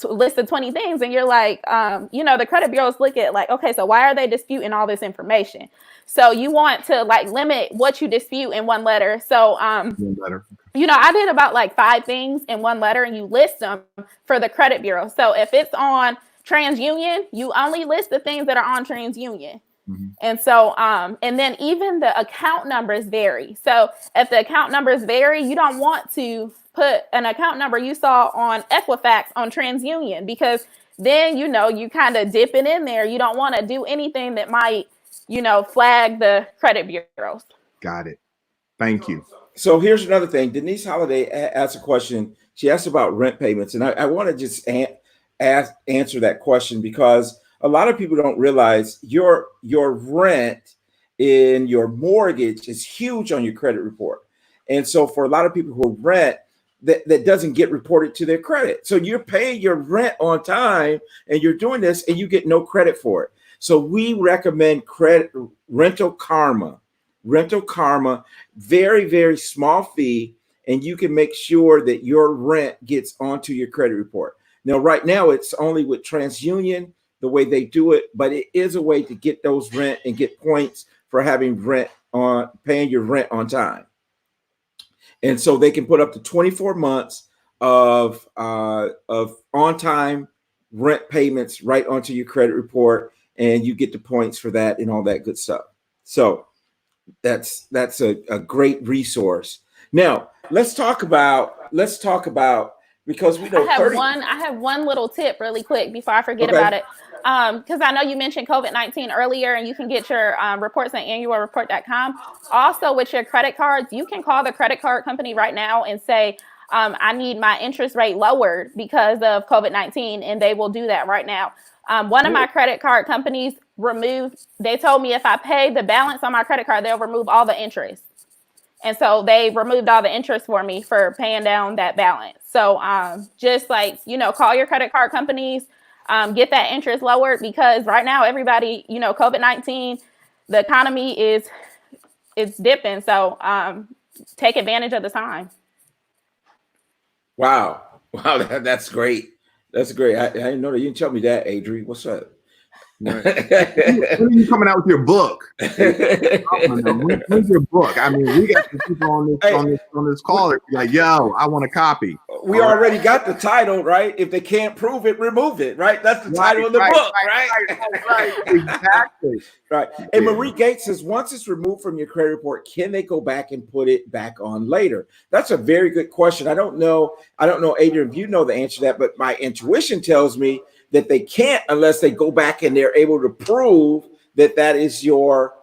list of 20 things, and you're like, the credit bureaus look at like, okay, so why are they disputing all this information? So you want to like limit what you dispute in one letter. So One letter. I did about like 5 things in one letter, and you list them for the credit bureau. So if it's on TransUnion, you only list the things that are on TransUnion. Mm-hmm. And so, and then even the account numbers vary. So if the account numbers vary, you don't want to put an account number you saw on Equifax on TransUnion, because then, you kind of dip it in there. You don't want to do anything that might, flag the credit bureaus. Got it. Thank you. So here's another thing. Denise Holiday asked a question. She asked about rent payments, and I want to just answer that question, because a lot of people don't realize your rent in your mortgage is huge on your credit report. And so for a lot of people who rent, that doesn't get reported to their credit. So you're paying your rent on time, and you're doing this, and you get no credit for it. So we recommend Rental Karma. Rental Karma, very, very small fee, and you can make sure that your rent gets onto your credit report. Now, right now, it's only with TransUnion, the way they do it, but it is a way to get those rent and get points for having paying your rent on time. And so they can put up to 24 months of on-time rent payments right onto your credit report, and you get the points for that and all that good stuff. So that's a great resource. Now let's talk about because we know I have one little tip really quick before I forget about it. Because I know you mentioned COVID-19 earlier, and you can get your reports on annualreport.com. Also, with your credit cards, you can call the credit card company right now and say, I need my interest rate lowered because of COVID-19, and they will do that right now. One of my credit card companies they told me if I pay the balance on my credit card, they'll remove all the interest. And so they removed all the interest for me for paying down that balance. So just like, call your credit card companies, get that interest lowered, because right now everybody, COVID-19, the economy is dipping. So take advantage of the time. Wow, that's great. That's great. I didn't know that. You didn't tell me that, Adrienne. What's up? When are you coming out with your book? I don't know. When's your book? I mean, we got some people on this call that are like, yo, I want a copy. We already got the title, right? If they can't prove it, remove it, right? That's the title of the book, right? Exactly. Right. And Marie Gates says, once it's removed from your credit report, can they go back and put it back on later? That's a very good question. I don't know, Adrienne, if you know the answer to that, but my intuition tells me that they can't unless they go back and they're able to prove that is your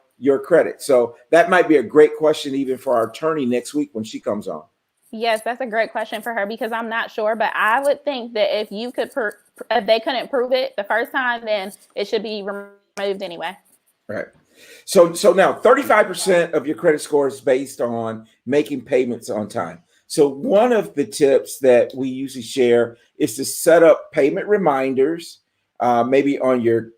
credit. So that might be a great question even for our attorney next week when she comes on. Yes, that's a great question for her, because I'm not sure, but I would think that if you could, if they couldn't prove it the first time, then it should be removed anyway. Right. So now 35% of your credit score is based on making payments on time. So one of the tips that we usually share is to set up payment reminders, maybe on your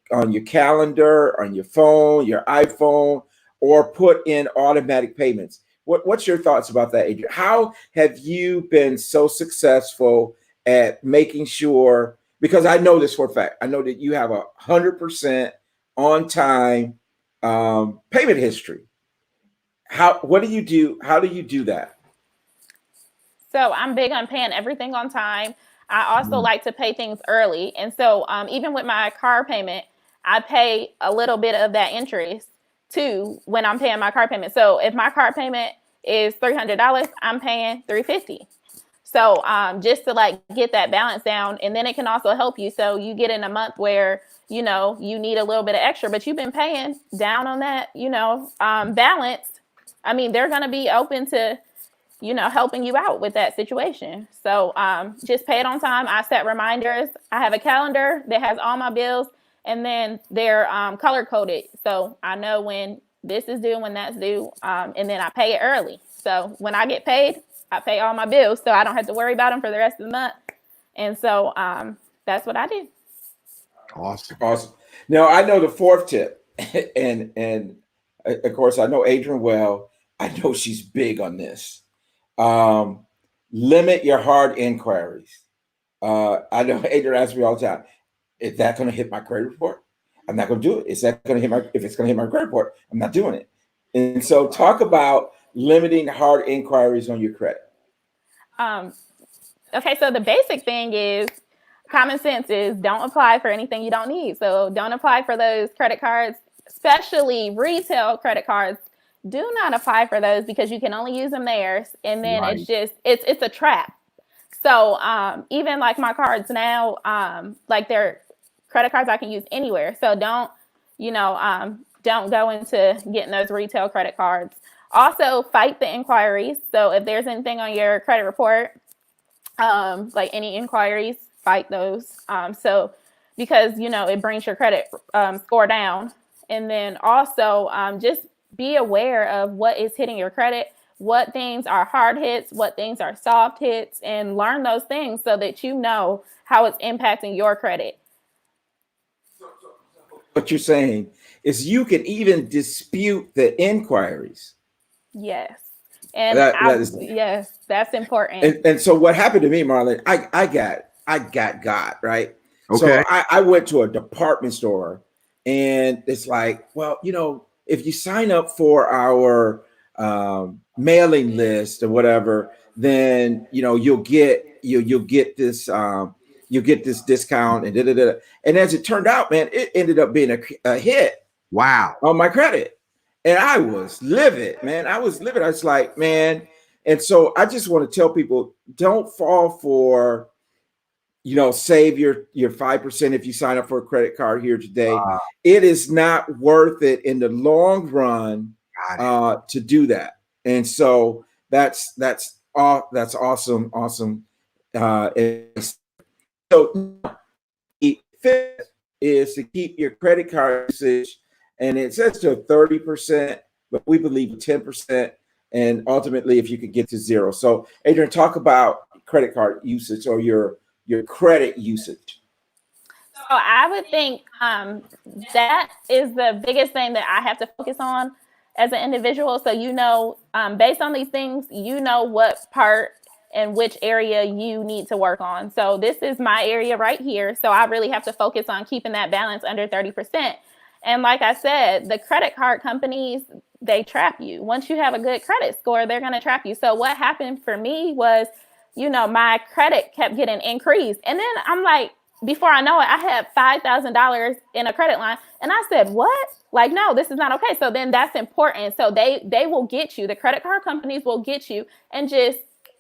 calendar, on your phone, your iPhone, or put in automatic payments. What's your thoughts about that, Adrienne? How have you been so successful at making sure, because I know this for a fact, I know that you have 100% on time payment history. What do you do? How do you do that? So I'm big on paying everything on time. I also like to pay things early. And so even with my car payment, I pay a little bit of that interest too when I'm paying my car payment. So if my car payment is $300, I'm paying $350. So just to like get that balance down, and then it can also help you. So you get in a month where, you need a little bit of extra, but you've been paying down on that, balanced. I mean, they're going to be open to, helping you out with that situation. So just pay it on time. I set reminders. I have a calendar that has all my bills, and then they're color coded. So I know when this is due, when that's due, and then I pay it early. So when I get paid, I pay all my bills, so I don't have to worry about them for the rest of the month. And so that's what I do. Awesome. Now I know the fourth tip, and of course I know Adrienne well. I know she's big on this. Limit your hard inquiries. I know Adrienne asks me all the time, is that going to hit my credit report? I'm not going to do it. Is that going to hit my, if it's going to hit my credit report, I'm not doing it. And so talk about limiting hard inquiries on your credit. Okay, so the basic thing is common sense is don't apply for anything you don't need. So don't apply for those credit cards, especially retail credit cards. Do not apply for those because you can only use them there. And then Right. it's just, it's a trap. So even like my cards now, like they're credit cards I can use anywhere. So don't go into getting those retail credit cards. Also, fight the inquiries. So if there's anything on your credit report, like any inquiries, fight those. So because, it brings your credit score down. And then also just be aware of what is hitting your credit, what things are hard hits, what things are soft hits, and learn those things so that you know how it's impacting your credit. What you're saying is you can even dispute the inquiries. Yes. And yes, that's important. And so what happened to me, Marlon, I got, right? Okay. So I went to a department store and it's like, well, if you sign up for our mailing list or whatever, then you'll get this discount and da-da-da. And as it turned out, man, it ended up being a hit. Wow. On my credit. And I was livid, man. I was like, man. And so I just want to tell people, don't fall for, save your 5% if you sign up for a credit card here today. It is not worth it in the long run to do that. And so that's awesome. So the fifth is to keep your credit card usage, and it says to 30%, but we believe 10%, and ultimately if you could get to 0. So Adrienne, talk about credit card usage or your credit usage. So I would think that is the biggest thing that I have to focus on as an individual. So, based on these things, what part and which area you need to work on. So this is my area right here. So I really have to focus on keeping that balance under 30%. And like I said, the credit card companies, they trap you. Once you have a good credit score, they're going to trap you. So what happened for me was, my credit kept getting increased. And then I'm like, before I know it, I had $5,000 in a credit line. And I said, what? Like, no, this is not okay. So then that's important. So they will get you. The credit card companies will get you and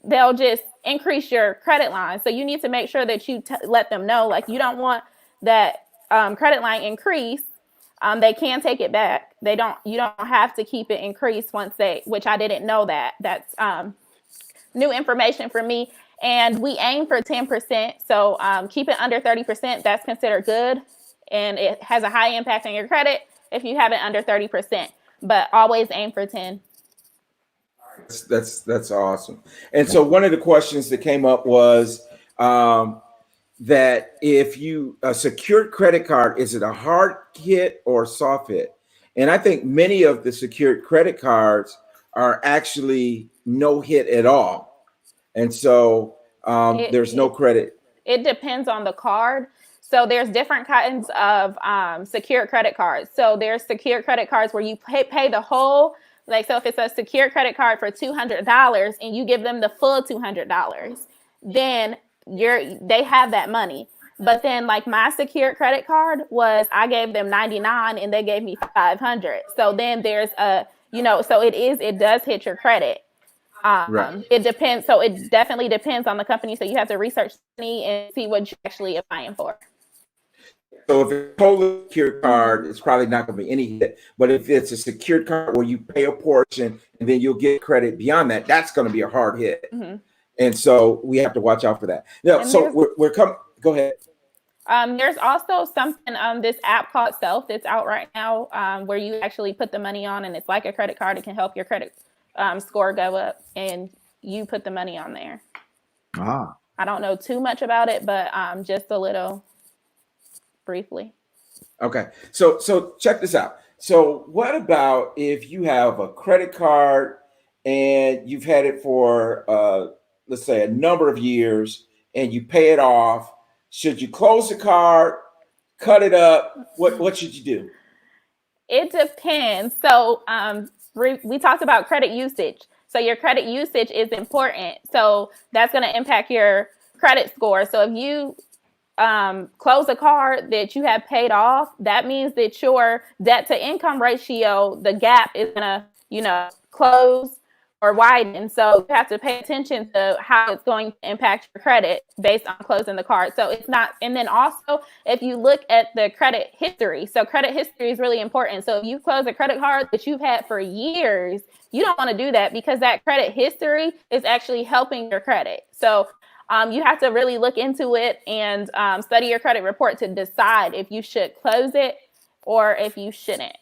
they'll just increase your credit line. So you need to make sure that you let them know, like, you don't want that credit line increase. They can take it back. You don't have to keep it increased which I didn't know that. That's new information for me. And we aim for 10%. So keep it under 30%. That's considered good. And it has a high impact on your credit if you have it under 30, but always aim for 10. That's awesome. And so one of the questions that came up was that if a secured credit card, is it a hard hit or soft hit? And I think many of the secured credit cards are actually no hit at all. And so there's no credit. It depends on the card. So there's different kinds of secured credit cards. So there's secured credit cards where you pay the whole, like, so if it's a secured credit card for $200 and you give them the full $200, then they have that money. But then, like, my secured credit card was, I gave them $99 and they gave me $500. So then there's so it does hit your credit. Right. It depends. So it definitely depends on the company. So you have to research and see what you're actually applying for. So if it's a totally secured card, it's probably not going to be any hit. But if it's a secured card where you pay a portion and then you'll get credit beyond that, that's going to be a hard hit. Mm-hmm. And so we have to watch out for that. Now, so we're coming. Go ahead. There's also something on this app called Self that's out right now, where you actually put the money on, and it's like a credit card. It can help your credit score go up, and you put the money on there. I don't know too much about it, but just a little briefly. Okay, so check this out. So what about if you have a credit card and you've had it for let's say a number of years, and you pay it off, should you close the card, cut it up? What should you do? It depends. So we talked about credit usage. So your credit usage is important. So that's going to impact your credit score. So if you close a card that you have paid off, that means that your debt to income ratio, the gap is going to, close or widen. So you have to pay attention to how it's going to impact your credit based on closing the card. So it's not, and then also if you look at the credit history, so credit history is really important. So if you close a credit card that you've had for years, you don't want to do that because that credit history is actually helping your credit. So you have to really look into it and study your credit report to decide if you should close it or if you shouldn't.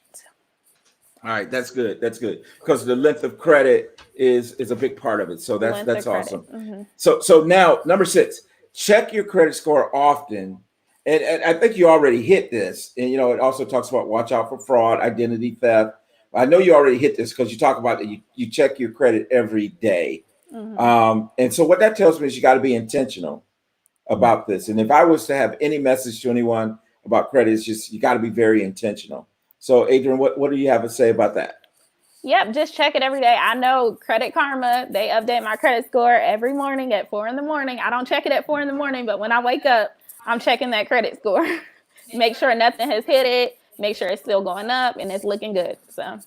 All right, that's good. That's good because the length of credit is a big part of it. So that's awesome. Mm-hmm. So now number 6, check your credit score often. And I think you already hit this. And it also talks about watch out for fraud, identity theft. I know you already hit this because you talk about that you check your credit every day. Mm-hmm. And so what that tells me is you got to be intentional about this. And if I was to have any message to anyone about credit, it's just you got to be very intentional. So, Adrienne, what do you have to say about that? Yep, just check it every day. I know Credit Karma, they update my credit score every morning at 4 a.m. I don't check it at 4 a.m, but when I wake up, I'm checking that credit score. Make sure nothing has hit it. Make sure it's still going up and it's looking good. So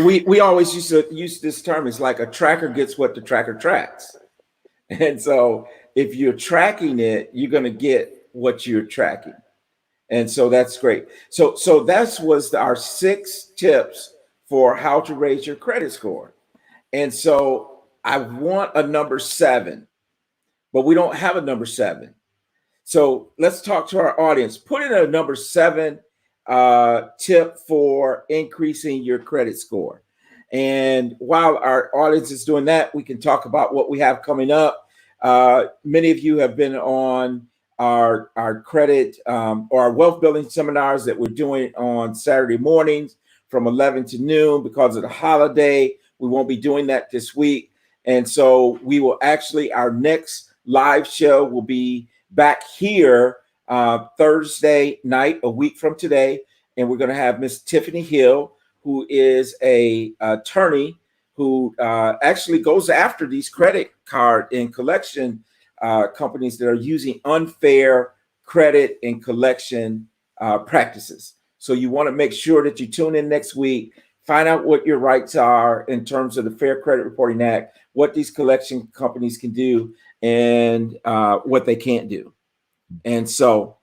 we always used to use this term. It's like a tracker gets what the tracker tracks. And so if you're tracking it, you're going to get what you're tracking. And so that's great. So that was our 6 tips for how to raise your credit score. And so I want a number 7, but we don't have a number 7. So let's talk to our audience. Put in a number 7 tip for increasing your credit score. And while our audience is doing that, we can talk about what we have coming up. Many of you have been on our credit or our wealth building seminars that we're doing on Saturday mornings from 11 to noon because of the holiday. We won't be doing that this week. And so we will actually, our next live show will be back here Thursday night, a week from today. And we're going to have Miss Tiffany Hill, who is a attorney who actually goes after these credit card and collection companies that are using unfair credit and collection practices. So you want to make sure that you tune in next week, find out what your rights are in terms of the Fair Credit Reporting Act, what these collection companies can do and what they can't do. And so,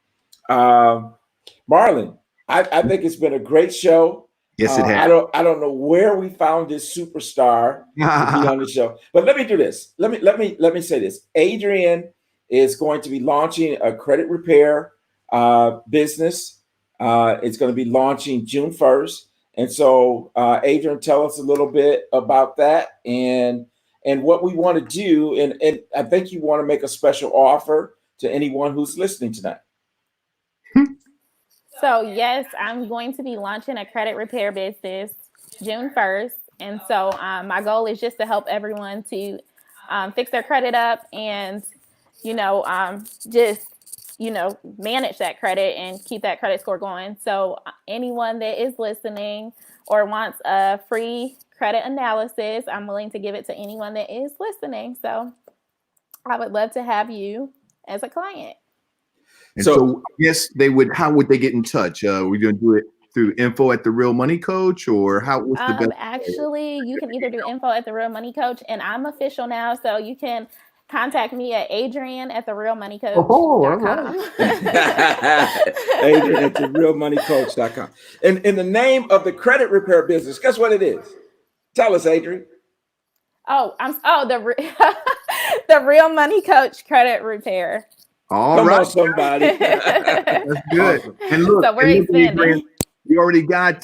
Marlon, I think it's been a great show. Yes, it has. I don't know where we found this superstar to be on the show, but let me do this. Let me say this. Adrienne is going to be launching a credit repair business. It's going to be launching June 1st. And so, Adrienne, tell us a little bit about that and what we want to do. And I think you want to make a special offer to anyone who's listening tonight. So yes, I'm going to be launching a credit repair business June 1st. And so my goal is just to help everyone to fix their credit up and, manage that credit and keep that credit score going. So anyone that is listening or wants a free credit analysis, I'm willing to give it to anyone that is listening. So I would love to have you as a client. And so yes, how would they get in touch? We're going to do it through info at the Real Money Coach or what's the best? Actually, you can either do info at the Real Money Coach, and I'm official now, so you can contact me at Adrienne at therealmoneycoach.com. Oh, all right. Adrienne at therealmoneycoach.com. And in the name of the credit repair business, guess what it is? Tell us, Adrienne. The Real Money Coach Credit Repair. Come on, somebody. That's good. And look, so we're expanding. You already got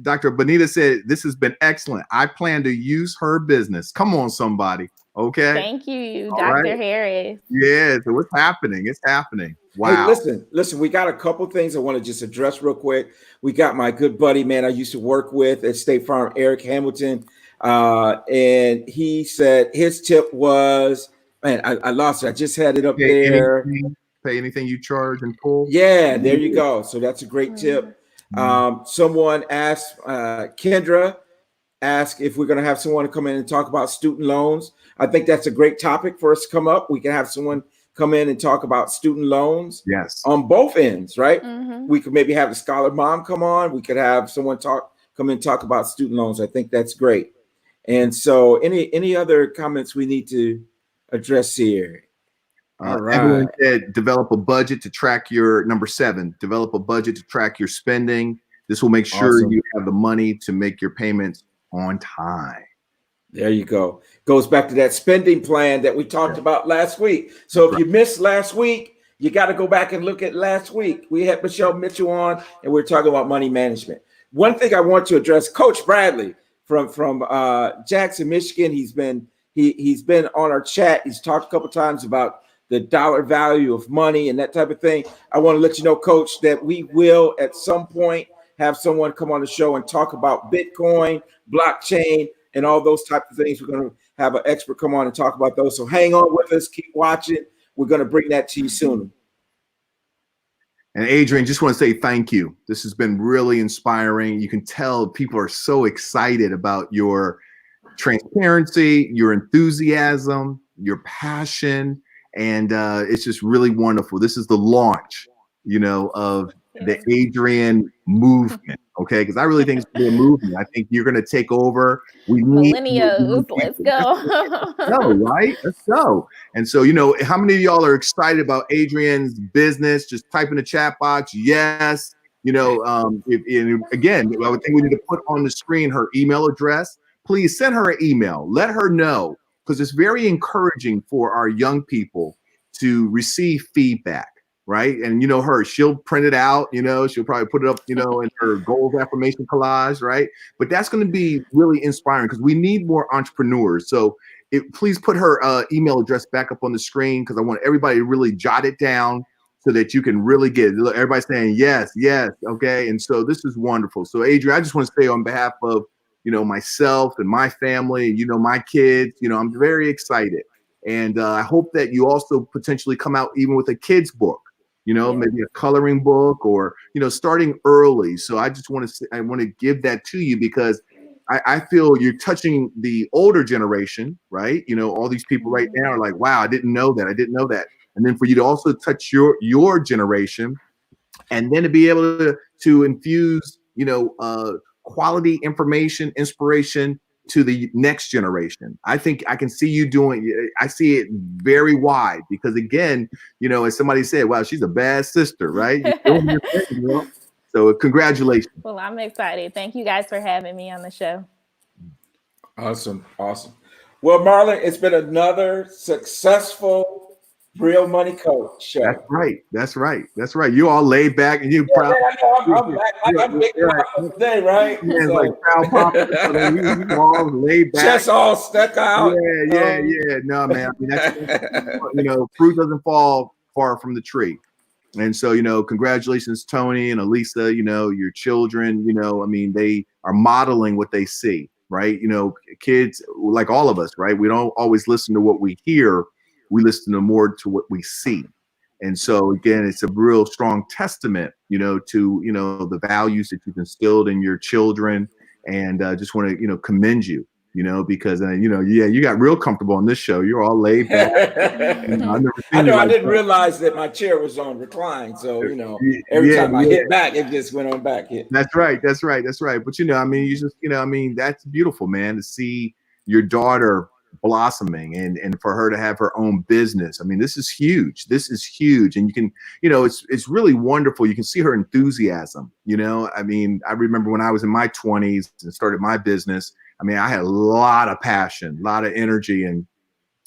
Dr. Bonita said this has been excellent. I plan to use her business. Come on, somebody. Okay. Thank you, Dr. Harris. Yeah. So what's happening? It's happening. Wow. Hey, listen, we got a couple things I want to just address real quick. We got my good buddy, man, I used to work with at State Farm, Eric Hamilton. And he said his tip was Man, I lost it. I just had it up Pay there. pay anything you charge in full. Yeah, there you go. So that's a great tip. Someone asked, Kendra asked if we're going to have someone come in and talk about student loans. I think that's a great topic for us to come up. We can have someone come in and talk about student loans. Yes. On both ends, right? We could maybe have a scholar mom come on. We could have someone come in and talk about student loans. I think that's great. And so any other comments we need to address here? All right. Everyone said develop a budget to track your number 7. Develop a budget to track your spending. This will make sure you have the money to make your payments on time. There you go. Goes back to that spending plan that we talked about last week. So if you missed last week, you got to go back and look at last week. We had Michelle Mitchell on, and we're talking about money management. One thing I want to address, Coach Bradley from Jackson, Michigan. He's been on our chat. He's talked a couple times about the dollar value of money and that type of thing. I want to let you know, Coach, that we will at some point have someone come on the show and talk about Bitcoin, blockchain, and all those types of things. We're going to have an expert come on and talk about those. So hang on with us, keep watching. We're going to bring that to you soon. And Adrienne, just want to say thank you. This has been really inspiring. You can tell people are so excited about your transparency, your enthusiasm, your passion, and it's just really wonderful. This is the launch, of the Adrienne movement, okay? Because I really think it's going to be a movement. I think you're going to take over. We need millennials. Let's go. Let's go, right? Let's go. And so, how many of y'all are excited about Adrienne's business? Just type in the chat box, yes. Again, I would think we need to put on the screen her email address. Please send her an email. Let her know, because it's very encouraging for our young people to receive feedback. Right. And she'll print it out, she'll probably put it up, in her goals affirmation collage. Right. But that's going to be really inspiring because we need more entrepreneurs. So please put her email address back up on the screen, because I want everybody to really jot it down so that you can really get it. Look, everybody's saying yes, yes. OK. And so this is wonderful. So, Adrienne, I just want to say on behalf of, myself and my family, my kids, I'm very excited. And I hope that you also potentially come out even with a kid's book. Maybe a coloring book or, starting early. So I just want to give that to you, because I feel you're touching the older generation, right? All these people right now are like, wow, I didn't know that. I didn't know that. And then for you to also touch your generation, and then to be able to infuse, quality information, inspiration to the next generation. I think I can see you I see it very wide, because again, as somebody said, wow, she's a bad sister, right? So congratulations. Well, I'm excited. Thank you guys for having me on the show. Awesome. Well, Marlon, it's been another successful Real Money Coach show. That's right. You all laid back and you proud. I'm big today, right? Yeah, so. Like proud papa. You all laid back. Chest all stuck out. Yeah. No, man. I mean, that's, fruit doesn't fall far from the tree. And so, congratulations, Tony and Elisa, your children, they are modeling what they see, right? Kids, like all of us, right? We don't always listen to what we hear. We listen more to what we see. And so again, it's a real strong testament, to, the values that you've instilled in your children. And just want to, commend you, because, you got real comfortable on this show. You're all laid back. I didn't realize that my chair was on recline. So, every time I hit back, it just went on back. Yeah. That's right. But, you just, that's beautiful, man, to see your daughter blossoming and for her to have her own business. I mean, this is huge. And you can, it's really wonderful. You can see her enthusiasm, I mean, I remember when I was in my 20s and started my business, I mean, I had a lot of passion, a lot of energy, and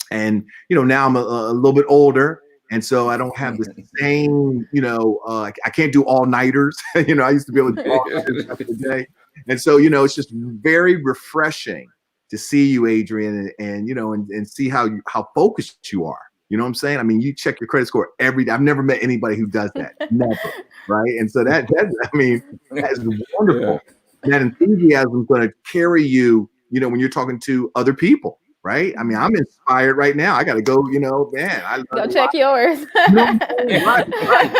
now I'm a little bit older. And so I don't have the same, I can't do all-nighters. I used to be able to do all-nighters back in the day. And so, it's just very refreshing to see you, Adrienne, and see how focused you are. You know what I'm saying? I mean, you check your credit score every day. I've never met anybody who does that. Never. Right. And so that is wonderful. Yeah. That enthusiasm is going to carry you, when you're talking to other people. right? I mean, I'm inspired right now. I got to go, you know, man. I Go check yours. You know what I'm saying? Right.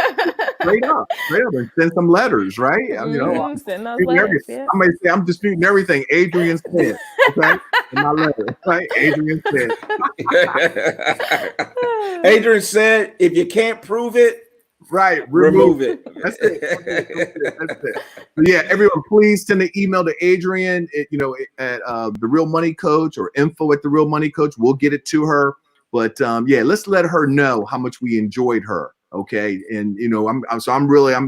Straight up, and send some letters, right? You know, send those letters. Yeah. I might say I'm disputing everything Adrienne said, okay, in my letter, right? Adrienne said. Adrienne said, if you can't prove it, right, remove it. That's it. That's it. But yeah, everyone, please send an email to Adrienne, you know, at The Real Money Coach or info at The Real Money Coach. We'll get it to her. But yeah, let's let her know how much we enjoyed her. Okay. And, you know, I'm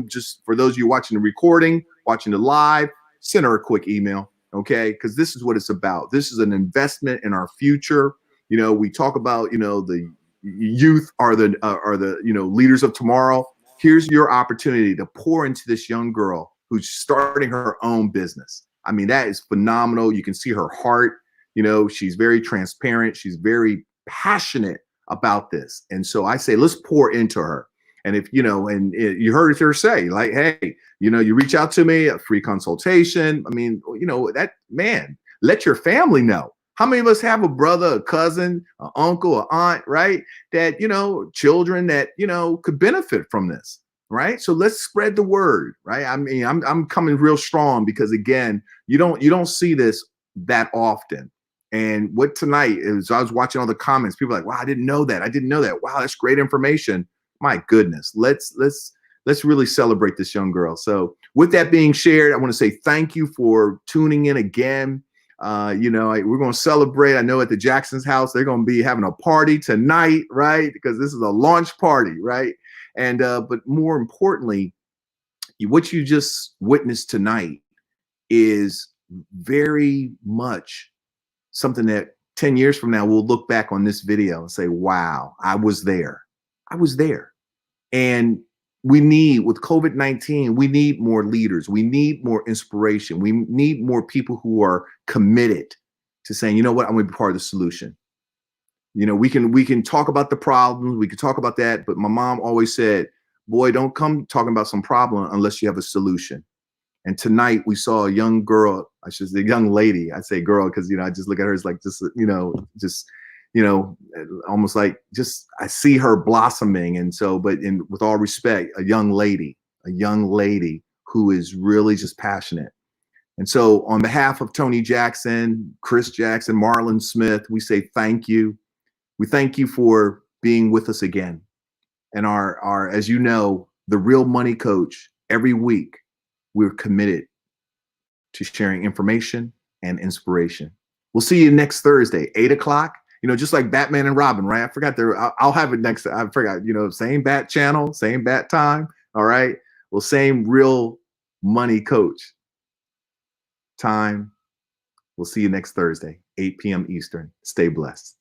just, for those of you watching the recording, watching the live, send her a quick email. Okay. Because this is what it's about. This is an investment in our future. You know, we talk about, you know, the youth are the, you know, leaders of tomorrow. Here's your opportunity to pour into this young girl who's starting her own business. I mean, that is phenomenal. You can see her heart. You know, she's very transparent. She's very passionate about this. And so I say, let's pour into her. And if, you know, and you heard her say, like, hey, you know, you reach out to me, a free consultation. I mean, you know, that, man, let your family know. How many of us have a brother, a cousin, an uncle, an aunt, right? That, you know, children that, you know, could benefit from this, right? So let's spread the word, right? I mean, I'm coming real strong because, again, you don't see this that often. And what tonight is, I was watching all the comments. People are like, wow, I didn't know that. I didn't know that. Wow, that's great information. My goodness. Let's really celebrate this young girl. So with that being shared, I want to say thank you for tuning in again. You know, we're going to celebrate. I know at the Jackson's house, they're going to be having a party tonight, right? Because this is a launch party, right? And but more importantly, what you just witnessed tonight is very much something that 10 years from now, we'll look back on this video and say, wow, I was there. I was there. And we need, with COVID-19, we need more leaders. We need more inspiration. We need more people who are committed to saying, you know what, I'm going to be part of the solution. You know, we can talk about the problems. We can talk about that. But my mom always said, boy, don't come talking about some problem unless you have a solution. And tonight we saw a young girl, I should say a young lady. I say girl because, you know, I just look at her as like just, you know, almost like just, I see her blossoming. And so, but with all respect, a young lady who is really just passionate. And so on behalf of Tony Jackson, Chris Jackson, Marlon Smith, we say thank you. We thank you for being with us again. And our, as you know, The Real Money Coach, every week, we're committed to sharing information and inspiration. We'll see you next Thursday, 8 o'clock. You know, just like Batman and Robin, right? I forgot I'll have it next. I forgot, you know, same bat channel, same bat time. All right. Well, same Real Money Coach time. We'll see you next Thursday, 8 p.m. Eastern. Stay blessed.